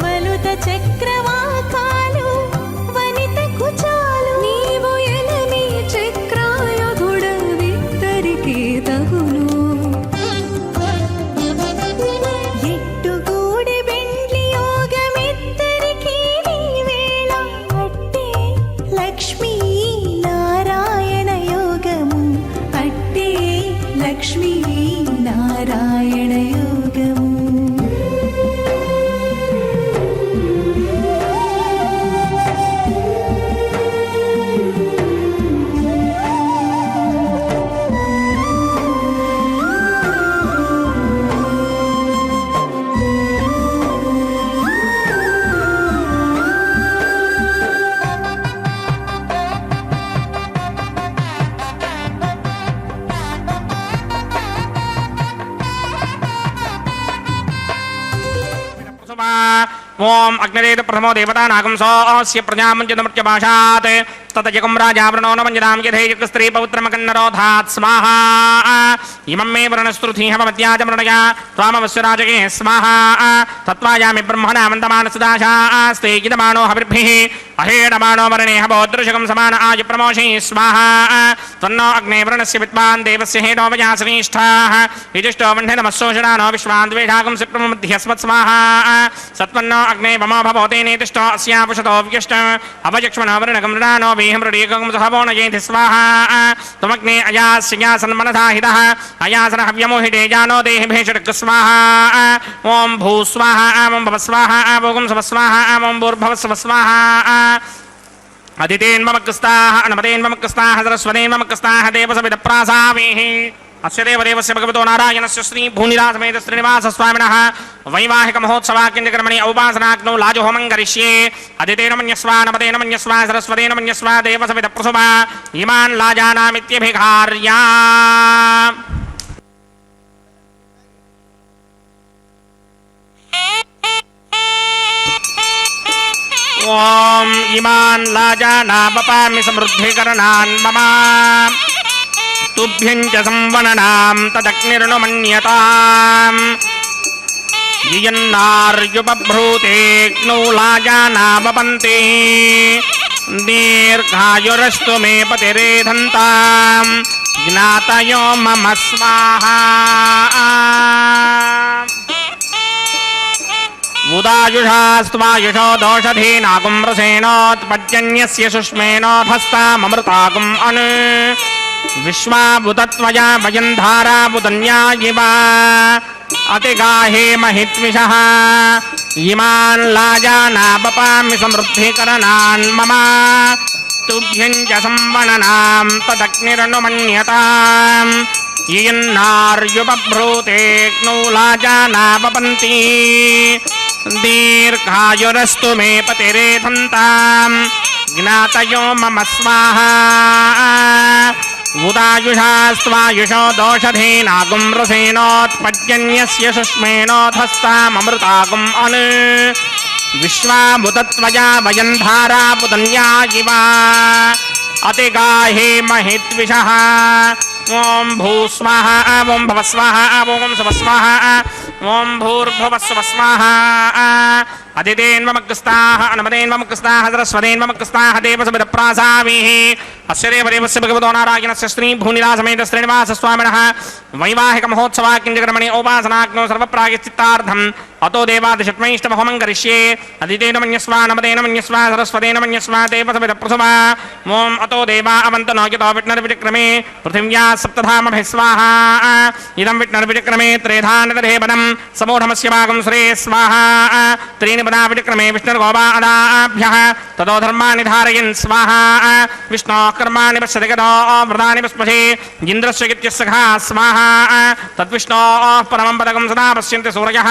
వలుద చక్రవాకాలు వనిత కుచాలు. నీవు ఎలమి చక్రాయుధుడవిద్దరికి తగును. ఎట్టుగూడి బెండ్లి యోగమిద్దరికి నీవేళ అట్టే లక్ష్మీ నారాయణ యోగము అట్టే లక్ష్మీ నారాయణ యోగము. ఓం అగ్నిరేత ప్రథమో దేవతా నాగం సోస్య ప్రజామంజనమృత్య భాషాత్ తతయకం రాజావృణో నమంజనాం యథేయక స్త్రీ పౌత్రమకన్నరోధాత్ స్వాహా. ఇమం మే వరుణస్తృతిః భవత్యాజమృణయ త్వామవస్య రాజకే స్వాహా. తత్వాయామి బ్రహ్మణా మందమానసదాశాస్తే గిదమానో హవిర్భిః అహేడమానో వరుణేః భోదృశకం సమాన ఆయ ప్రమోషి స్వాహా. త్వన్నో అగ్నే వరుణస్య విద్వాన్ దేవస్య హేనో వయా శ్రేష్ఠాః యుజిష్టో వహ్నే నమస్సోషణానో విశ్వాన్ ద్వేషాగం సిప్రమధ్యస్మత్ స్వాహా. సత్వన్నో అగ్నే వమో భవోతేనేతిష్టో అస్యాపుషతో వ్యష్ట అవయక్ష్మణో వరుణగం మృడానో వీహం మృడీకం సహవోనయేతి స్వాహా. త్వమగ్నే అయాస్య సన్మనసాహితః అయాసన హవ్యమోహితే జానో దేహి భేషడక్ స్వాహా. ఓం భూ స్వాహా ఓం భవ స్వాహా ఓం సవ స్వాహా ఓం భూర్భవ స్వ స్వాహా. అదితేన్మమకస్తాః అనమతేన్మమకస్తాః సరస్వతేన్మమకస్తాః దేవసవిదప్రాసావేః. అస్య దేవదేవస్య భగవతో నారాయణస్య శ్రీ భూనిరాసమేత శ్రీనివాస స్వామినః వైవాహిక మహోత్సవాకింద్రకర్మణి ఔపాసనాగ్నౌ లాజహోమం కరిష్యే. అదితేన మన్యస్వ నమతేన మన్యస్వ సరస్వతేన మన్యస్వ దేవసవిద ప్రసుభ ఇమాన్ లాజానామిత్యభిఘార్యా. ఓం ఇమాన్ లాజానామపామి సమృద్ధికరణాన్ మమ తుభ్యం చ సంవననాం తదగ్నిర్నుమన్యతాం యయన్నార్యుపభ్రూతేగ్నౌలాజానావపంతే దీర్ఘాయురస్తు మే పతిరేధంతాం జ్ఞాతయో మమ స్వాహా ఉదాయుషాస్త్వాయుషో దోషధీనాగుంరసేనోత్పద్యన్యస్య సుష్మేనోధస్తామమృతాగుం అను విశ్వాభుతత్వయా వయంధారాభుతన్యా ఇవ అతిగాహే మహిత్విషః ఇమాన్ లాజానాపపామి సమృద్ధికరణాన్ మమ తుభ్యం చ సంవననాం తదగ్నిరనుమన్యతాం యయన్నార్యుపభ్రూతేగ్నౌలాజానావపంతి దీర్ఘాయురస్తు మే పతిరేధంతాం జ్ఞాతయో మమ స్వాహా ఉదాయుషాస్త్వాయుషో దోషధీనాగుం రసేనోత్పద్యన్యస్య సుష్మేనోధస్తామమృతాగుం అను విశ్వాభుతత్వయా వయంధారాపుతన్యా ఇవ అతిగాహే మహిత్విషః ఓం భూస్వాహ ఓం భవస్వాహ ఓం శుభస్వాహ ఓం భూర్భువస్వస్వాహ అదితేన్వమగ్రస్తాః అనుమతేన్వమగ్రస్తాః సరస్వతేన్వమగ్రస్తాః దేవసమిదప్రాసావిః అస్య దేవదేవస్య భగవతో నారాయణస్య శ్రీ భూనిలాసమేత శ్రీనివాసస్వామినः వైవాహిక మహోత్సవాకింజకర్మణి ఉపాసనాగ్నో సర్వప్రాయశ్చిత్తార్థం అతో దేవాదిషట్మైష్టమహోమం కరిష్యే అదితేన మన్యస్వ నమతేన మన్యస్వ సరస్వతేన మన్యస్వ దేవసమిదప్రసవా ఓం అతో దేవా అవంతనో యతో విష్ణుర్విచక్రమే పృథివ్యా సప్తధామభిः స్వాహా ఇదం విష్ణుర్విచక్రమే త్రేధానతరేపదం సమూఢమస్య భాగం శ్రే స్వాహా త్రీని పదా విచక్రమే విష్ణుర్గోపాదాభ్యः తతో ధర్మాన్ని ధారయన్ స్వాహా విష్ణోః కర్మాణి పశ్యతి గతో వ్రతాని పశ్పశే ఇంద్రస్య గిత్యస్సఖా స్వాహా తద్విష్ణోః పరమం పదకం సదా పశ్యంతి సూరయः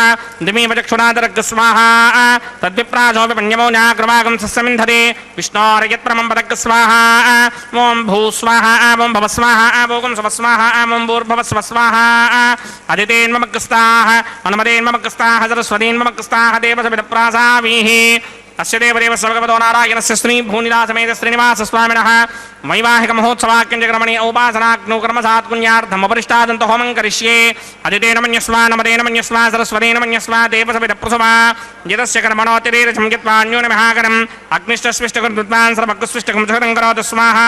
దిమీవ చక్షురాదరగ్ స్వాహా తద్విప్రాజో విపణ్యమో న్యాగ్రవాగం సస్యమింధతే విష్ణోరయత్పరమం పదగ్ స్వాహా ఓం భూస్వాహా ఓం భవస్వాహా ఓం శుభస్వాహా ఓం భూర్భవస్వస్వాహా అదితేన్మమగ్రస్తాః అనుమతేన్మమగ్రస్తాః సరస్వతేన్మమగ్రస్తాః దేవసమిదప్రాసావిః అస్య దేవదేవస్య భగవతో నారాయణస్య శ్రీ భూనిలాసమేత శ్రీనివాసస్వామినः వైవాహిక మహోత్సవాక్యంజకర్మణి ఔపాసనాగ్నో కర్మసాత్పుణ్యార్థం ఉపరిష్టాదంత హోమం కరిష్యే అదితేన మన్యస్వ నమతేన మన్యస్వ సరస్వతేన మన్యస్వ దేవసమిదప్రసవా యదస్య కర్మణోతిరేరచం గిత్వా అన్యోన్యమహాకరం అగ్నిష్టస్విష్టకృద్వాన్ సర్వగ్స్విష్టకం సుహృతం కరోతు స్వాహా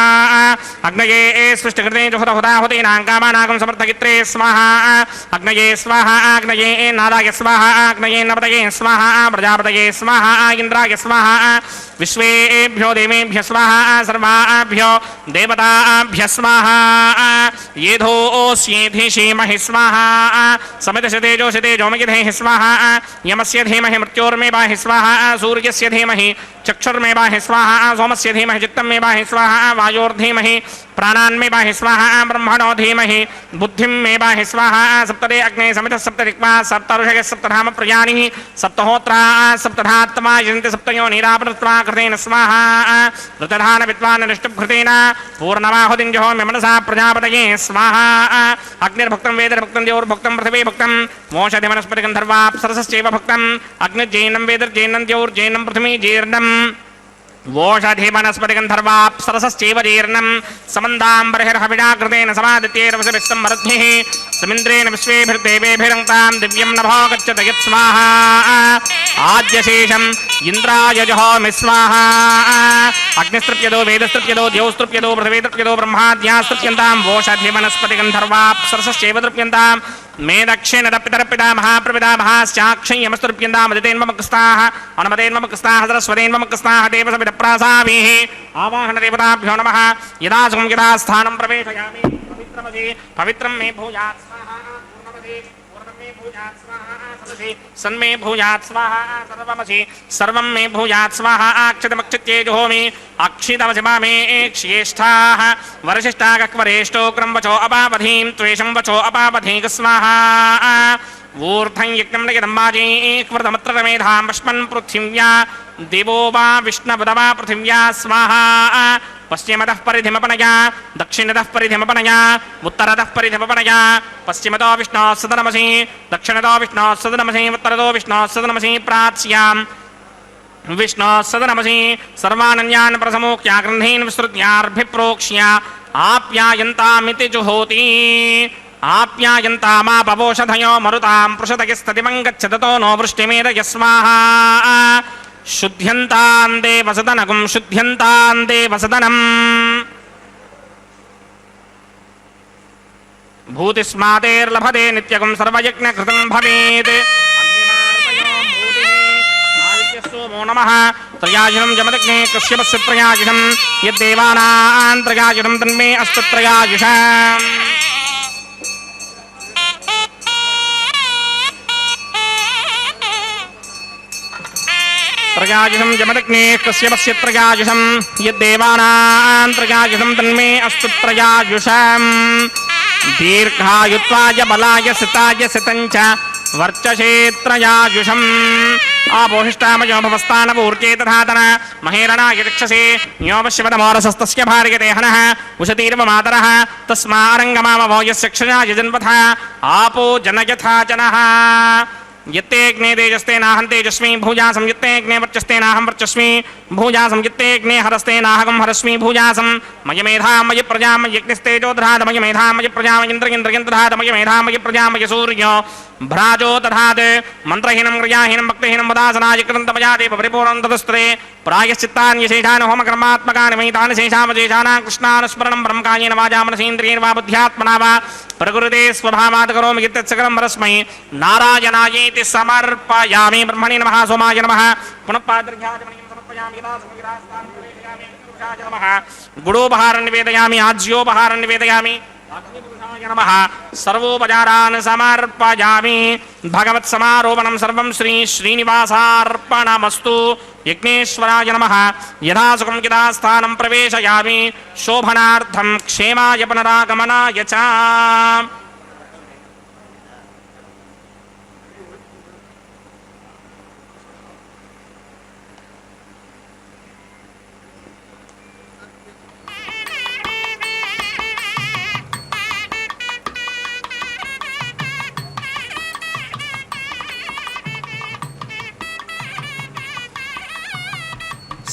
అగ్నయే స్విష్టకృతే జుహుతహుతాహుతీనాం కామానాగం సమర్థగిత్రే స్వాహా అగ్నయే స్వాహా అగ్నయే నారాయ స్వాహా అగ్నయే నపతయే స్వాహా ప్రజాపతయే స్వాహా ఇంద్రాయ స్వాహా విశ్వేభ్యో దేవేభ్య స్వాహా సర్వాభ్యో దేవతాభ్య స్వాహా ఏధోస్యేధి శ్రీమహి స్వాహా సమితశతేజోషతేజోమగిధేః స్వాహా యమస్య ధీమహి మృత్యోర్మే బాహి స్వాహా సూర్యస్య ధీమహి చక్షుర్మే బాహి స్వాహా సోమస్య ధీమహి చిత్తం మే బాహి స్వాహా వాయోర్ధీమహి ప్రాణాన్మే బాహి స్వాహా బ్రహ్మణో ధీమహి బుద్ధిం మే బాహి స్వాహా సప్తదే అగ్నే సమిత సప్తదిక్వా సప్తఋషయ సప్తధామ ప్రయాణి సప్తహోత్రా సప్తధాత్మా యంతి సప్తయో నీరాపృత్వా కృతేన స్వాహా ఋతధాన విద్వాన్ నిష్ఠుభృతేన పూర్ణమాహుతిం జహోమి మనసా ప్రజాపతయే స్వాహా అగ్నిర్భుక్తం వేదర్భుక్తం ద్యౌర్భుక్తం పృథివీ భుక్తం మోషధి వనస్పతి గంధర్వాప్సరసశ్చైవ భుక్తం అగ్నిర్జైనం వేదర్జైనం ద్యౌర్జైనం పృథివీ జీర్ణం ఓషధి వనస్పతి గంధర్వాప్సరసశ్చైవ జీర్ణం సమందాంబర్హిర్హవిడాకృతేన సమాదిత్యేర్వసభిస్సంవరద్భిః సమింద్రేణ విశ్వేభిర్దేవేభిరంతాం దివ్యం నభో గచ్చత యత్స్వాహా ఆద్యశేషం ఇంద్రాయ జహోమి స్వాహా అగ్నిస్తృప్యదో వేదస్తృప్యదో ద్యౌస్తృప్యదో పృథివీతృప్యదో బ్రహ్మాద్యాస్తృప్యంతాం ఓషధి వనస్పతి గంధర్వాప్సరసశ్చైవ తృప్యంతాం మే దక్షిణ పితరపితా మహాప్రపితా మహాశ్చాక్షయ్యమస్తృప్యంతాం అదితేన్మమగ్రస్తాః అనుమతేన్మమగ్రస్తాః సరస్వతేన్మమగ్రస్తాః దేవసమిదప్రాసావిః ఆవాహన దేవతాభ్యో నమః యదా సుఖం యదా స్థానం ప్రవేశయామి పవిత్రమసి పవిత్రం మే భూయాత్ స్వాహా పూర్ణమసి పూర్ణం మే భూయాత్ స్వాహా సదసి సన్మే భూయాత్ స్వాహా సర్వమసి సర్వం మే భూయాత్ స్వాహా అక్షతమక్షత్యే జుహోమి అక్షితమసి మామే క్షేష్ఠాః వరశిష్టాగక్వరేష్టో క్రంవచో అపావధీం త్వేషం వచో అపావధీక స్వాహా ఊర్ధం యజ్ఞం నయదంబాజీకృతమత్రమేధాం పశ్మన్ పృథివ్యా దేవో వా విష్ణుపదవా పృథివ్యా స్వాహా పశ్చిమతః పరిధిమపనయా దక్షిణతః పరిధిమపనయా ఉత్తరతః పరిధిమపనయా పశ్చిమతో విష్ణోः సదనమసి దక్షిణతో విష్ణోः సదనమసి ఉత్తరతో విష్ణోः సదనమసి ప్రాచ్యాం విష్ణోः సదనమసి సర్వానన్యాన్ ప్రసమోక్ష్య గ్రంథీన్ విస్తృత్యార్భిప్రోక్ష్య ఆప్యాయంతామితి జుహోతి ఆప్యాయంతామాపవోషధయో మరుతాం పృషతగిస్తతిమంగచ్చదతో నో వృష్టిమేదయస్వాహా శుద్ధ్యంతాం దేవసదనకం శుద్ధ్యంతాం దేవసదనం భూతిస్మాతేర్లభతే నిత్యకం సర్వయజ్ఞకృతం భవేత్ सोमो नमः त्रयायुषं जमदग्ने कश्यपस्य त्रयायुषं यद्देवानां त्रयायुषं तन्मे अस्तु त्रयायुषम् त्रयायुषं जमदग्ने कश्यपस्य त्रयायुषं यद्देवानां त्रयायुषं तन्मे अस्तु त्रयायुषम् दीर्घायुत्वाय बलाय सिताय सितञ्च वर्चसेत्रयायुषम् आपोहिष्टामयो भवस्तानपूर्जे तथातन महेरणाय चक्षसे न्योपश्यवदमोरसस्तस्य भार्यते हनः उशतीर्व मातरः तस्मारङ्गमामवो यस्य क्षयाय जन्मथा आपो जनयथा जनः यत्तेऽग्ने तेजस्ते नाहं तेजस्मि भूजासं यत्तेऽग्ने वर्चस्ते नाहं वर्चस्मि भूजासं यत्तेऽग्ने हरस्ते नाहं हरस्मि भूजासं मयि मेधा मयि प्रजा मयि यज्ञस्तेजो दधात मयि मेधा मयि प्रजा मयीन्द्रयन्द्रयन् दधात मयि मेधा मयि प्रजा मयि सूर्यो भ्राजो दधात् मन्त्रहीनं क्रियाहीनं भक्तिहीनं वदासनाय कृतन्तमया देव परिपूर्णं तदस्त्रे प्रायश्चित्तान्यशेषान् होमकर्मात्मकानि मयितानि शेषामशेषाणां कृष्णानुस्मरणं ब्रह्मकायेन वाचा मनसेन्द्रियेण वा बुद्ध्यात्मना वा प्रकृते स्वभावात् करोमि यत्तत्सकलं परस्मै नारायणायेति समर्पयामि ब्रह्मणे नमः सोमाय नमः पुनः पादर्घ्याचमनीं समर्पयामि यदा समिरास्तान् निवेदयामि अग्निपुरुषाय नमः गुडोपहारं निवेदयामि आज्योपहारं निवेदयामि अग्निपुरुषाय नमः सर्वोपचारान् समर्पयामि भगवत्समारोपणं सर्वं श्री श्रीनिवासार्पणमस्तु यज्ञेश्वराय नमः यथा सुखं यदा स्थानं प्रवेशयामि शोभनार्थं क्षेमाय पुनरागमनाय च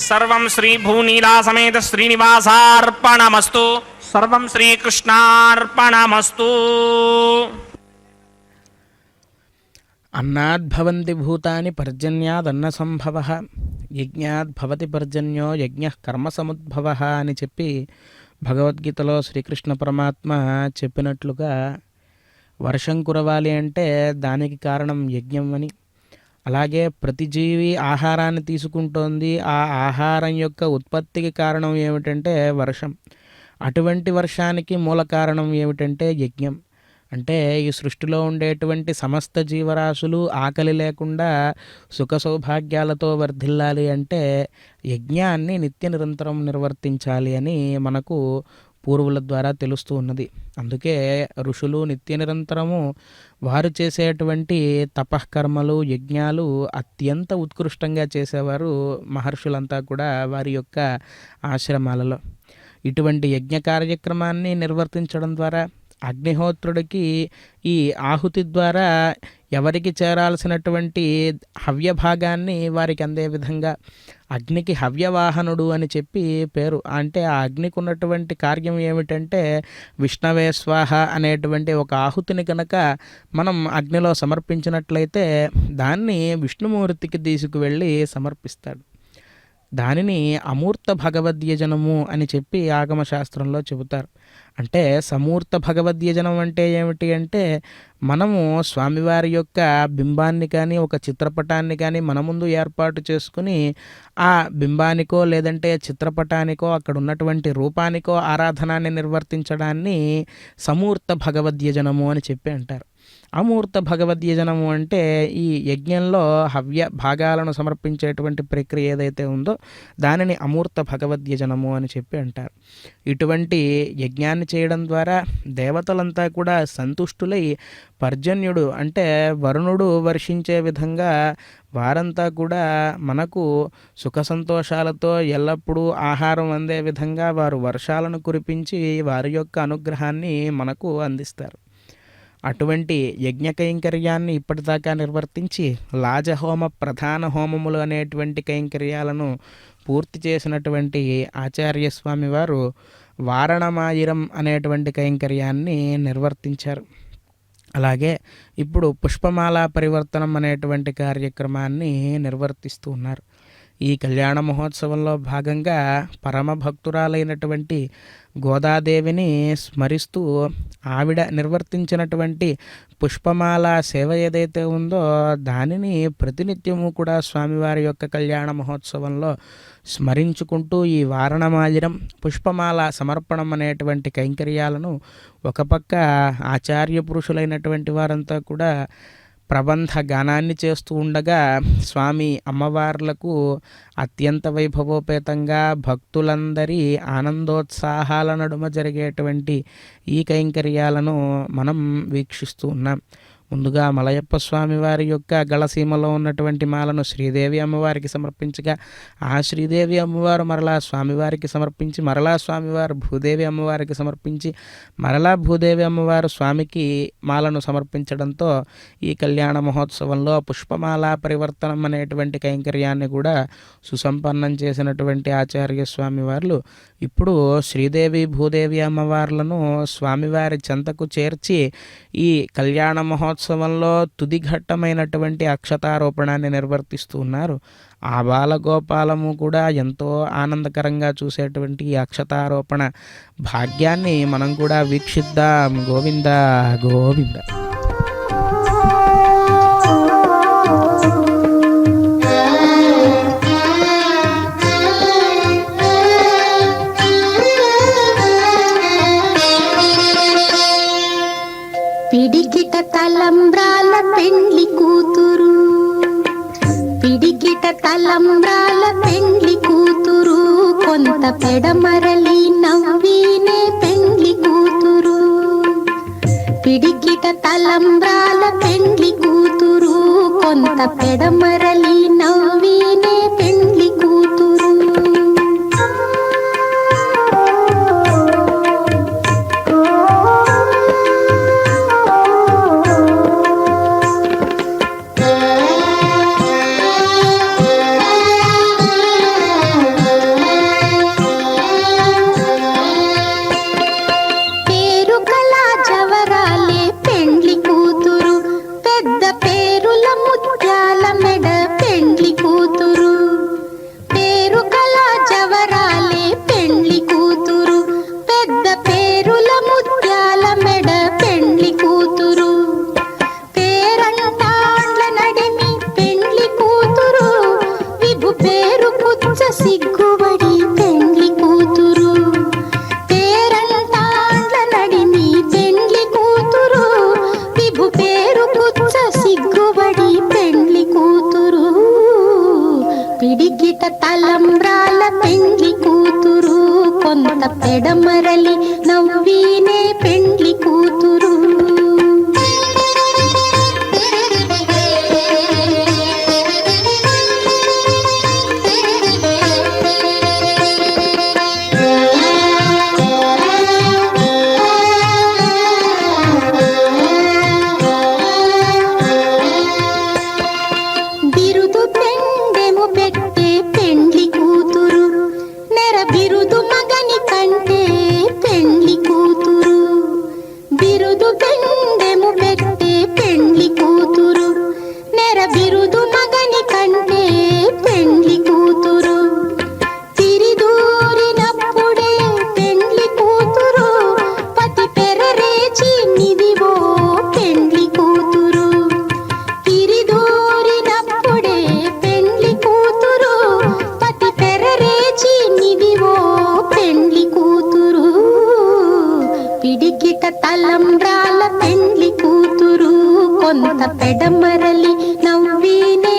सर्वं श्री भूनीला समेत श्रीनिवासार्पणमस्तु सर्वं श्रीकृष्णार्पणमस्तु అన్నాద్భవంతి భూతాని పర్జన్యాదన్న సంభవ యజ్ఞాద్భవతి పర్జన్యో యజ్ఞ కర్మసముద్భవ అని చెప్పి భగవద్గీతలో శ్రీకృష్ణ పరమాత్మ చెప్పినట్లుగా వర్షం కురవాలి అంటే దానికి కారణం యజ్ఞం అని, అలాగే ప్రతి జీవి ఆహారాన్ని తీసుకుంటోంది, ఆ ఆహారం యొక్క ఉత్పత్తికి కారణం ఏమిటంటే వర్షం. అటువంటి వర్షానికి మూల కారణం ఏమిటంటే యజ్ఞం. అంటే ఈ సృష్టిలో ఉండేటువంటి సమస్త జీవరాశులు ఆకలి లేకుండా సుఖ సౌభాగ్యాలతో వర్ధిల్లాలి అంటే యజ్ఞాన్ని నిత్య నిరంతరం నిర్వర్తించాలి అని మనకు పూర్వుల ద్వారా తెలుస్తూ ఉన్నది. అందుకే ఋషులు నిత్య నిరంతరము వారు చేసేటువంటి తపఃకర్మలు యజ్ఞాలు అత్యంత ఉత్కృష్టంగా చేసేవారు మహర్షులంతా కూడా వారి యొక్క ఆశ్రమాలలో. ఇటువంటి యజ్ఞ కార్యక్రమాన్ని నిర్వర్తించడం ద్వారా అగ్నిహోత్రుడికి ఈ ఆహుతి ద్వారా ఎవరికి చేరాల్సినటువంటి హవ్య భాగాన్ని వారికి అందే విధంగా అగ్నికి హవ్యవాహనుడు అని చెప్పి పేరు. అంటే ఆ అగ్నికి ఉన్నటువంటి కార్యం ఏమిటంటే విష్ణవే స్వాహ అనేటువంటి ఒక ఆహుతిని కనుక మనం అగ్నిలో సమర్పించినట్లయితే దాన్ని విష్ణుమూర్తికి తీసుకువెళ్ళి సమర్పిస్తాడు. దానిని అమూర్త భగవద్యజనము అని చెప్పి ఆగమశాస్త్రంలో చెబుతారు. అంటే సమూర్త భగవద్యజనం అంటే ఏమిటి అంటే మనము స్వామివారి యొక్క బింబాన్ని కానీ ఒక చిత్రపటాన్ని కానీ మన ముందు ఏర్పాటు చేసుకుని ఆ బింబానికో లేదంటే చిత్రపటానికో అక్కడ ఉన్నటువంటి రూపానికో ఆరాధనాన్ని నిర్వర్తించడాన్ని సమూర్త భగవద్యజనము అని చెప్పి అంటారు. అమూర్త భగవద్యజనము అంటే ఈ యజ్ఞంలో హవ్య భాగాలను సమర్పించేటువంటి ప్రక్రియ ఏదైతే ఉందో దానిని అమూర్త భగవద్యజనము అని చెప్పి అంటారు. ఇటువంటి యజ్ఞాన్ని చేయడం ద్వారా దేవతలంతా కూడా సంతుష్టులై పర్జన్యుడు అంటే వరుణుడు వర్షించే విధంగా వారంతా కూడా మనకు సుఖ సంతోషాలతో ఎల్లప్పుడూ ఆహారం అందే విధంగా వారు వర్షాలను కురిపించి వారి యొక్క అనుగ్రహాన్ని మనకు అందిస్తారు. అటువంటి యజ్ఞ కైంకర్యాన్ని ఇప్పటిదాకా నిర్వర్తించి లాజహోమ ప్రధాన హోమములు అనేటువంటి కైంకర్యాలను పూర్తి చేసినటువంటి ఆచార్య స్వామి వారు వారణమాయిరం అనేటువంటి కైంకర్యాన్ని నిర్వర్తించారు. అలాగే ఇప్పుడు పుష్పమాల పరివర్తనం అనేటువంటి కార్యక్రమాన్ని నిర్వర్తిస్తూ ఉన్నారు. ఈ కళ్యాణ మహోత్సవంలో భాగంగా పరమ భక్తురాలైనటువంటి గోదాదేవిని స్మరిస్తూ ఆవిడ నిర్వర్తించినటువంటి పుష్పమాల సేవ ఏదైతే ఉందో దానిని ప్రతినిత్యము కూడా స్వామివారి యొక్క కళ్యాణ మహోత్సవంలో స్మరించుకుంటూ ఈ వారణమాయిరం పుష్పమాల సమర్పణం అనేటువంటి కైంకర్యాలను ఒక పక్క ఆచార్య పురుషులైనటువంటి వారంతా కూడా ప్రబంధ గానాన్ని చేస్తూ ఉండగా స్వామి అమ్మవార్లకు అత్యంత వైభవోపేతంగా భక్తులందరి ఆనందోత్సాహాల నడుమ జరిగేటువంటి ఈ కైంకర్యాలను మనం వీక్షిస్తూ ఉన్నాం. ముందుగా మలయప్ప స్వామి వారి యొక్క గళసీమలో ఉన్నటువంటి మాలను శ్రీదేవి అమ్మవారికి సమర్పించగా ఆ శ్రీదేవి అమ్మవారు మరలా స్వామివారికి సమర్పించి మరలా స్వామివారు భూదేవి అమ్మవారికి సమర్పించి మరలా భూదేవి అమ్మవారు స్వామికి మాలను సమర్పించడంతో ఈ కళ్యాణ మహోత్సవంలో పుష్పమాల పరివర్తనం అనేటువంటి కైంకర్యాన్ని కూడా సుసంపన్నం చేసినటువంటి ఆచార్య స్వామి వారు ఇప్పుడు శ్రీదేవి భూదేవి అమ్మవార్లను స్వామివారి చెంతకు చేర్చి ఈ కళ్యాణ మహోత్సవంలో తుది ఘట్టమైనటువంటి అక్షతారోపణాన్ని నిర్వర్తిస్తూ ఉన్నారు. ఆ బాలగోపాలము కూడా ఎంతో ఆనందకరంగా చూసేటువంటి ఈ అక్షతారోపణ భాగ్యాన్ని మనం కూడా వీక్షిద్దాం. గోవింద గోవింద. పిడికిట తలంబ్రాల పెండ్లి కూతురు, పిడికిట తలంబ్రాల పెండ్లి కూతురు, కొంత పెడమరలి నవ్వినే పెండ్లి కూతురు. పిడికిట తలంబ్రాల పెండ్లి కూతురు, కొంత పెడమరలి నవ్వినే పెండ్లి కూతురు. పిడికిట తలంబ్రాల పెండ్లి కూతురు, కొంత పెడమరలి నవ్వినే పెండ్లి కూతురు. బిరుదు పెండెము పెట్టే పెండ్లి కూతురు, నెర బిరుదు మగని కంటే పెండ్లి కూతురు. బిరుదు పెండెము పెట్టే పెండ్లి కూతురు, నెర బిరుదు మగని కంటే పెండ్లి కూతురు. తిరిదూరినప్పుడే పెండ్లి కూతురు, పతి పెరరేచి నిదివో పెండ్లి కూతురు. తిరిదూరినప్పుడే పెండ్లి కూతురు, పతి పెరరేచి నిదివో పెండ్లి కూతురు. పిడికిట తలంబ్రాల పెండ్లి కూతురు, కొంత పెడమరలి నవ్వినే